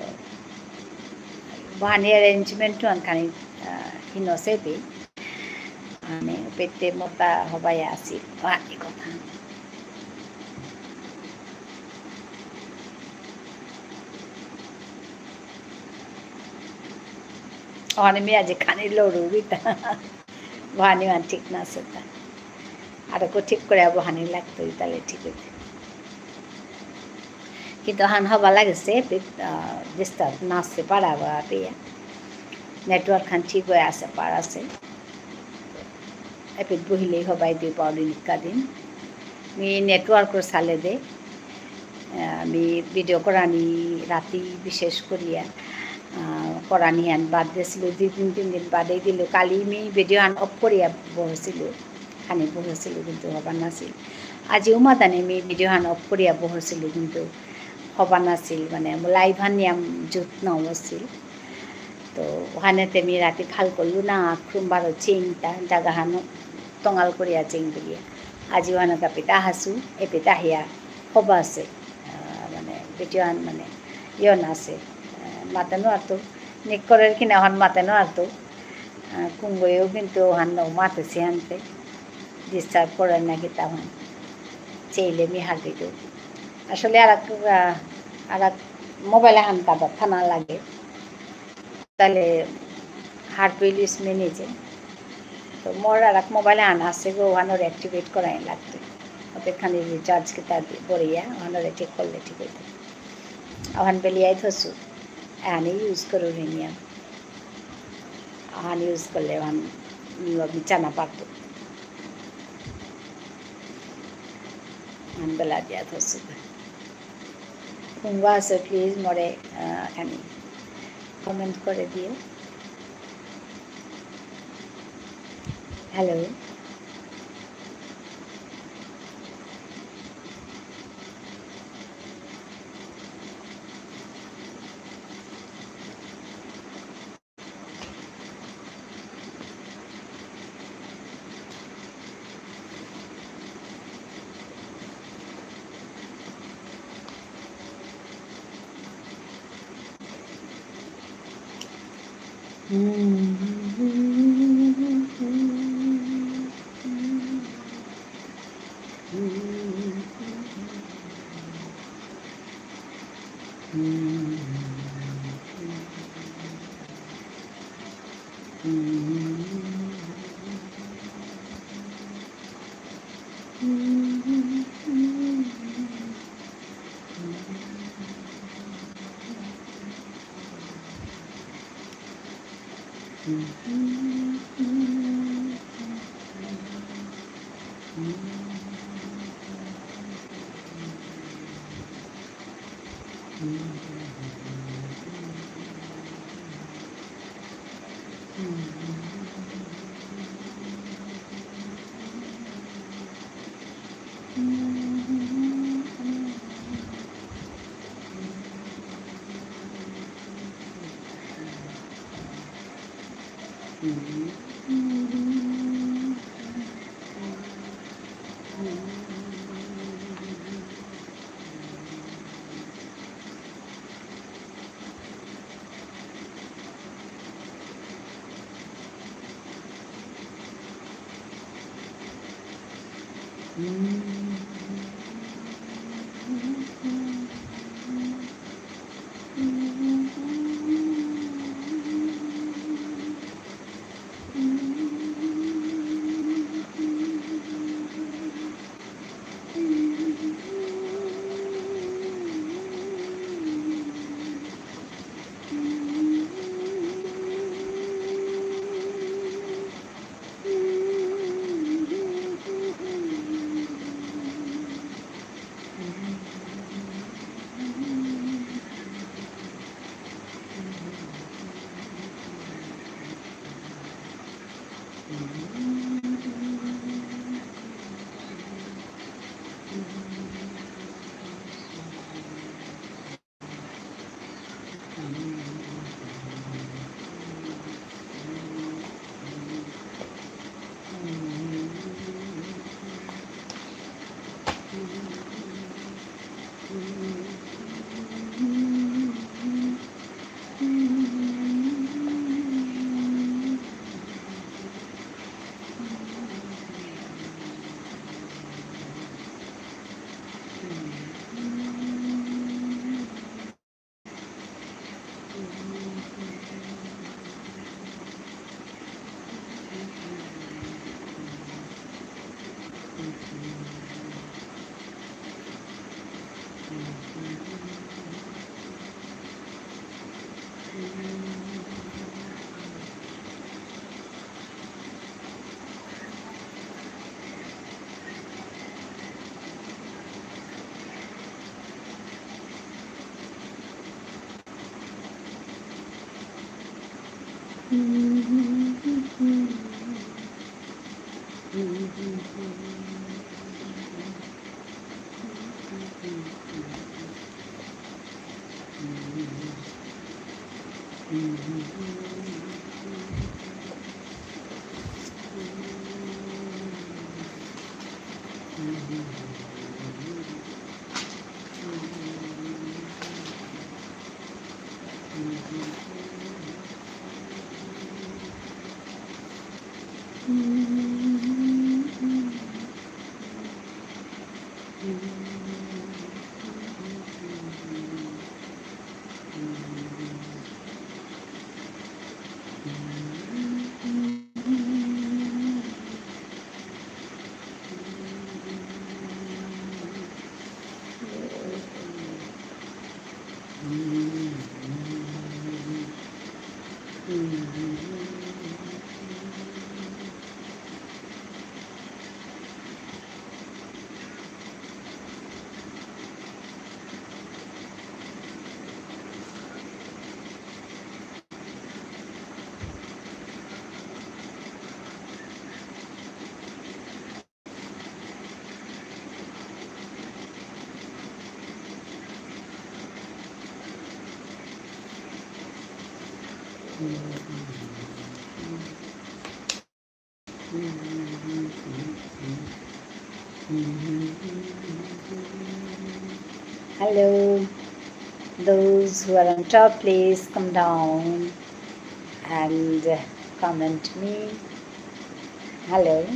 बहानी अरेंजमेंट आनखानि हिनसे बे आने पेटे मोता हबाया आसी बानी कथा और मैं आज खाने लोड़ू भी था बहानी मान ठीक ना सकता आर को ठीक करे बहानी लगते ही ताले ठीक होते कि तो हान हवा लगे से डिस्टर्ब ना से पड़ा हुआ पे नेटवर्क खान ठीक हो आसे पारा से एपिट बहिले हवाई दी पाउडी निका दिन मी नेटवर्क को साले दे मी वीडियो करानी राती विशेष करिया करानी आन बाद दिलो 2-3 दिन बादे दिलो काली मी भिडिओ आन अफ करिया बहसिलो খানি বহিছিলোঁ কিন্তু হবা নাছিল আজি উমাদানে আমি ভিডিঅ'খন অফ কৰি বহিছিলোঁ কিন্তু হবা নাছিল মানে লাইভান নিয়ম জুত নহছিল তো ওখানেতে আমি রাতে খাল করলু না খুমবারও চিংটা জাগাহানো টঙাল করিয়া চিং বলিয়া আজি ওখানে কাপিতা হাসু এপিতা হিয়া হবা আছে মানে ভিডিঅ'খন মানে ইয়ন আছে মাতানো আতো নিকরের কিনা ওখান মাতানো আতো কুঙ্গয়েও কিন্তু ওখান মাতেছে আনতে ডিস্টার্ব করে নাকি তখন চেইলে মি হারবিটো আসলে আর এক মোবাইলে হান কাদার থানা লাগে তাহলে হার্টবিল ইসমে নিজে তো মোর আর এক মোবাইলে আনা আছে গো ওখানোর অ্যাক্টিভেট করাই লাগতো ওখানে রিচার্জ কিতা বড়িয়া ওখানোরে ঠিক করলে ঠিক হইতো ওখান বেলিয়াই থসু এখানে ইউজ করো নিয়ম ওখান ইউজ করলে ওখান বিছানা পারতো ওখান বেলা দিয়া থসু কোনবা আছে প্লিজ মরে এখানে কমেন্ট করে দিও hello Hello, those who are on top, please come down and comment me. Hello.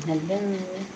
Hello.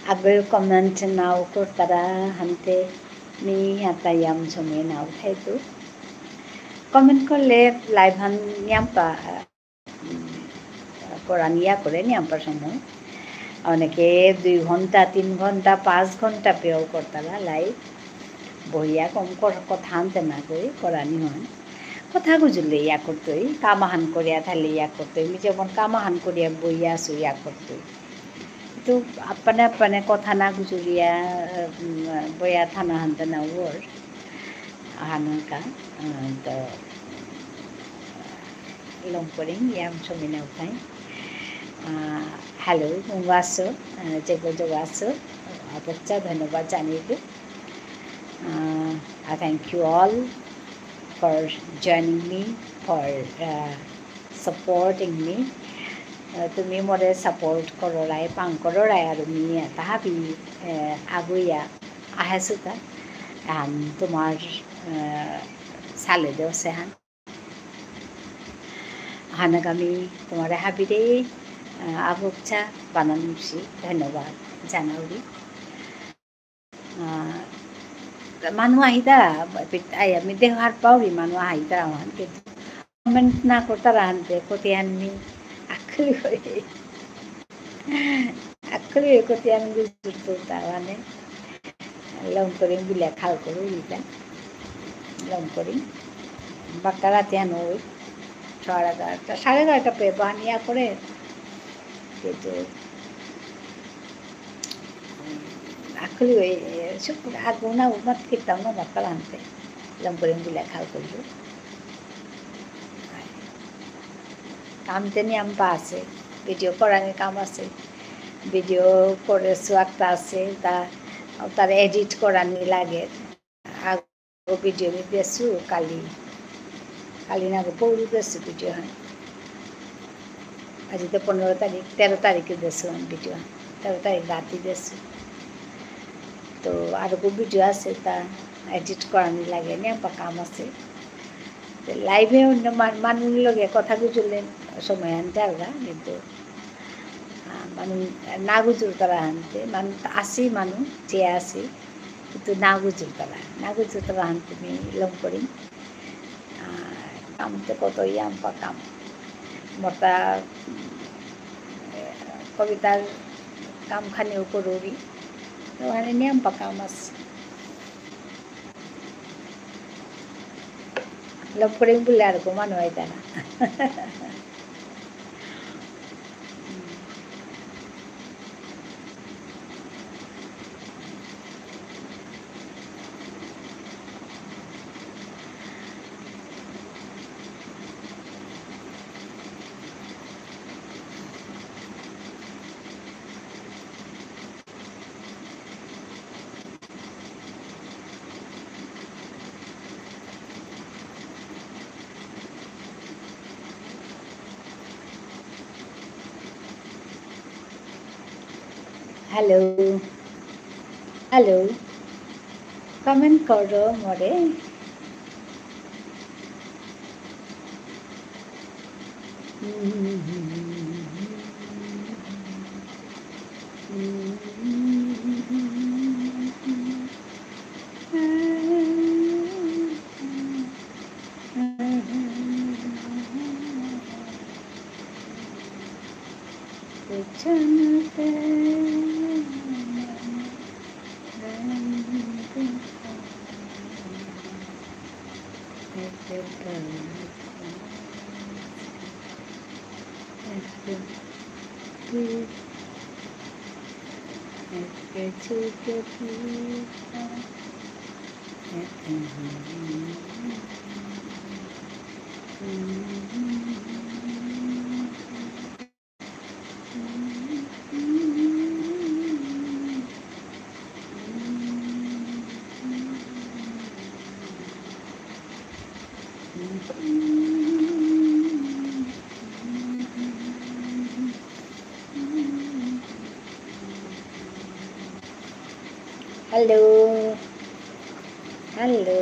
Agul comment now kurtara hante ni hata yam chome now thaitu comment korle live han nyampa korania kore nyampa সময় অনেকে 2 ঘন্টা 3 ঘন্টা 5 ঘন্টা পেও করতারা live বইয়া কম কথা আনতে না কই করানি হয় কথা গুজলে ইয়া করতই কামাহান করিয়া থালে ইয়া করতই আমি যেমন কামাহান করিয়া বইয়া আসু ইয়া করতই তো अपने अपने কথা না গুজরিয়া বইয়া থানা হানতে না ওর হানকা তো লংকরিং ইয়াম সমিনা উঠাই হ্যালো মুঙ্গাসো যেগো যোগাসো আপচ্চা ধন্যবাদ জানিয়ে I thank you all for joining me, for supporting me. তুমি মোরে সাপোর্ট কৰাই পাং কৰাই আৰু মি তাহাবি আগুয়া আহেসুতা তোমার সালে দেওছে হানাগামী তোমার হাবিরে আবুকছা বানানুসি ধন্যবাদ জানাউরি মানুহ আহিতারা আমি দেহার পাউরি মানুহ আহিতারা হন কিন্তু কমেন্ট না করতারা হানতে কতিয়ান মি আখরি কতিয়ান গুজুরতো তাওয়ানে লংকরিং বিলা খাল করু ইটা লংকরিং বাক্কারা তিয়ান ওই 11:30 11:30 पे बानिया करे কিন্তু আখলি ওই সব আগুনা উমাত কিতাম না বাক্কারা আনতে লংকরিং বিলা খাল করলো কামতে নিয়ম আছে ভিডিও করার কাম আছে ভিডিও করে একটা আছে তার এডিট করানি লাগে ভিডিও দেশু কালি না পৌরু দেশু ভিডিও হয় আজ তো 15 তারিখ 13 তারিখে দেশু ভিডিও 13 তারিখ রাতে দেশু তো আর ভিডিও আছে তা এডিট কৰানি লাগে নিয়াম্পা কাম আছে লাইভে অন্য মানুষ লগে কথা গুজলেন সময় আনতে আলগা কিন্তু মানুষ না গুজুর তারা আনতে মানুষ আসি মানুষ যে আসি কিন্তু না গুজুর তারা আনতে আমি লম করি কামতে কত ইয়াম্পা কাম মতা কবিতার কামখানিও করুরি তো ওখানে নিয়াম্পা কাম আছে লম করে বললে আর ঘুমানো হয় তা না हेलो हेलो कमेंट करो मोरे hello hello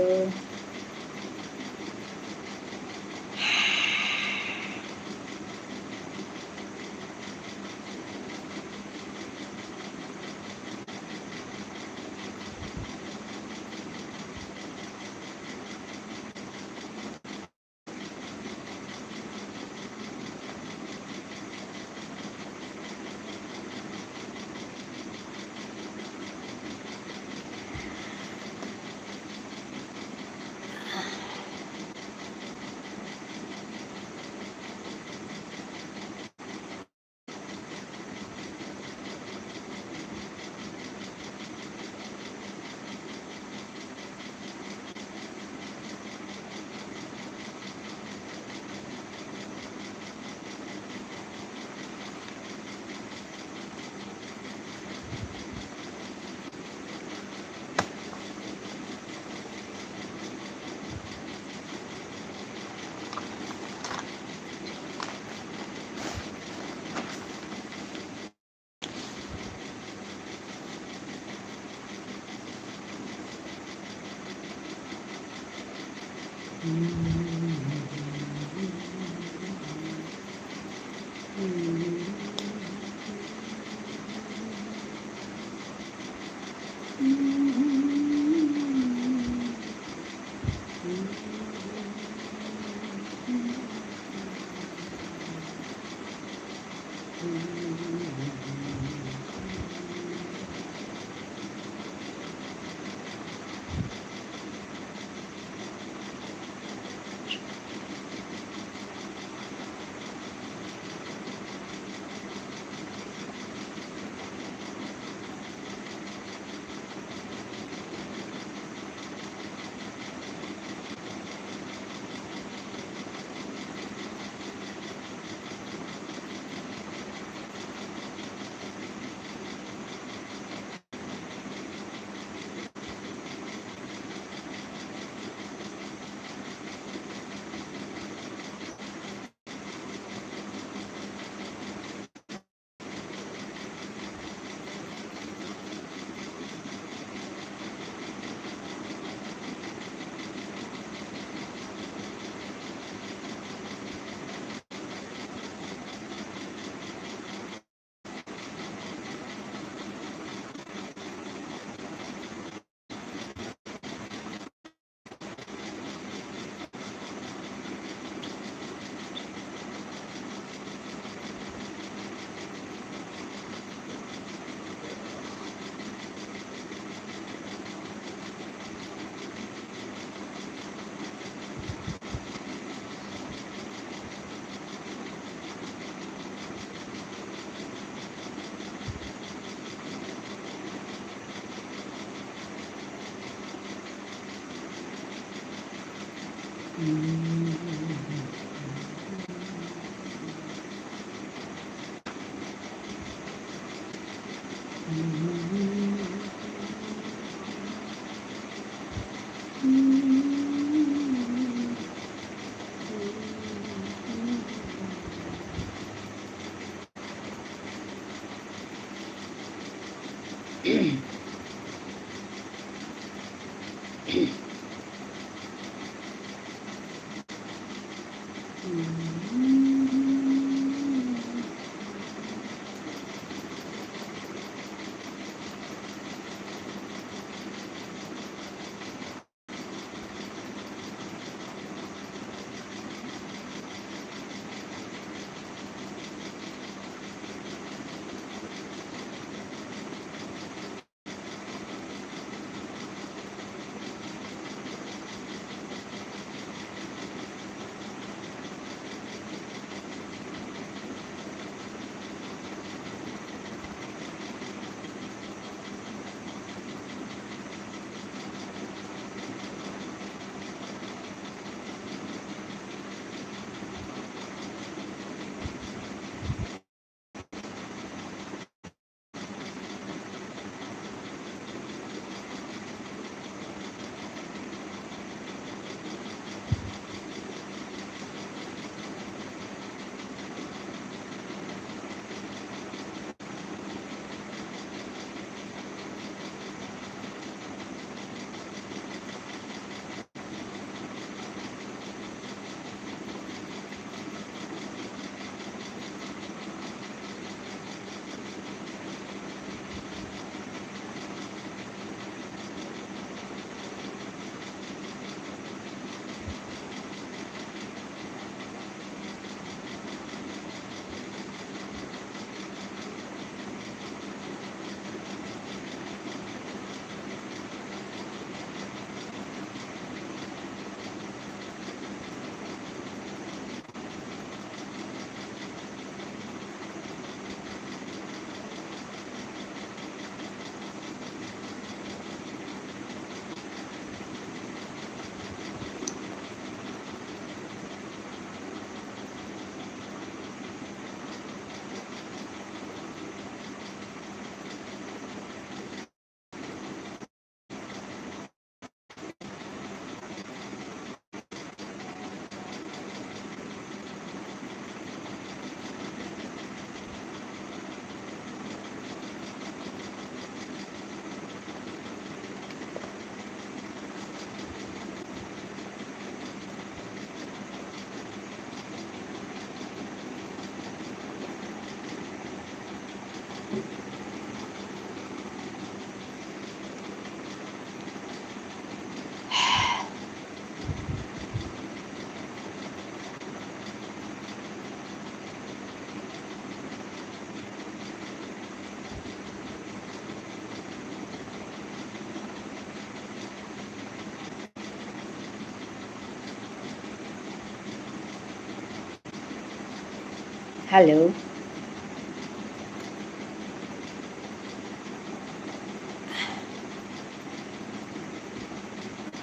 Hello.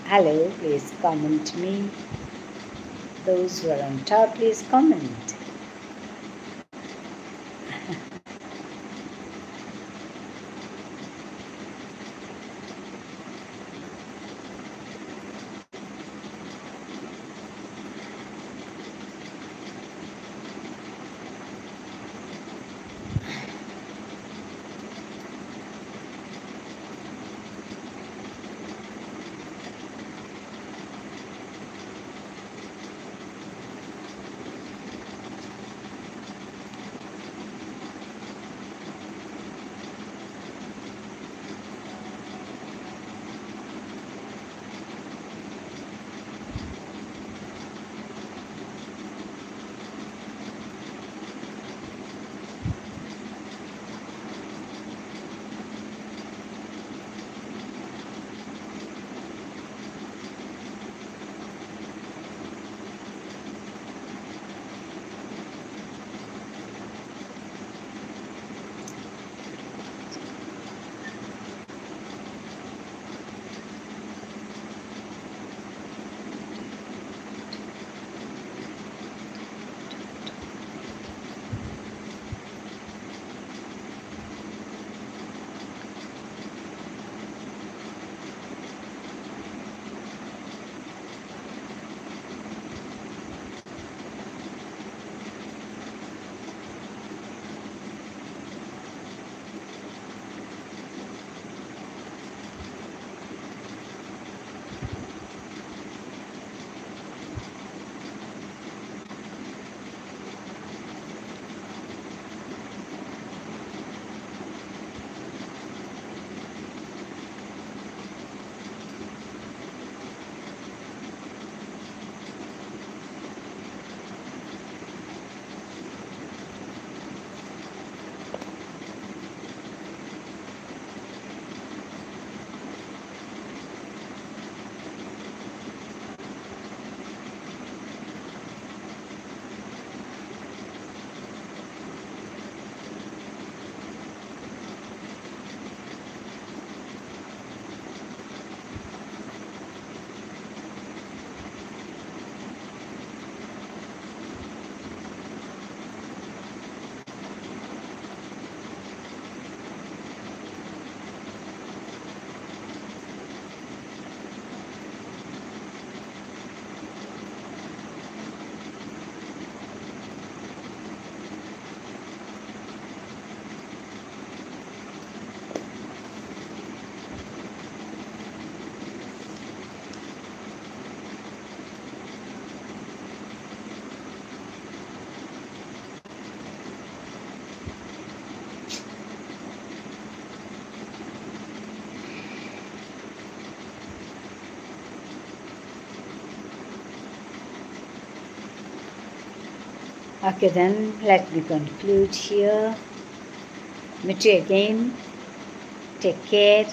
Hello, please comment me. Those who are on top, please comment. Okay, then let me conclude here. Meet you again. Take care.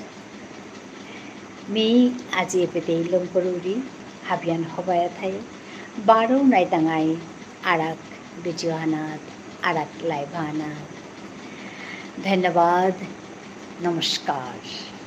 Mi aji epete ilong peruri habian hobaya thai. Baro nai tangai arak video hanat arak live hanat. धन्यवाद नमस्कार।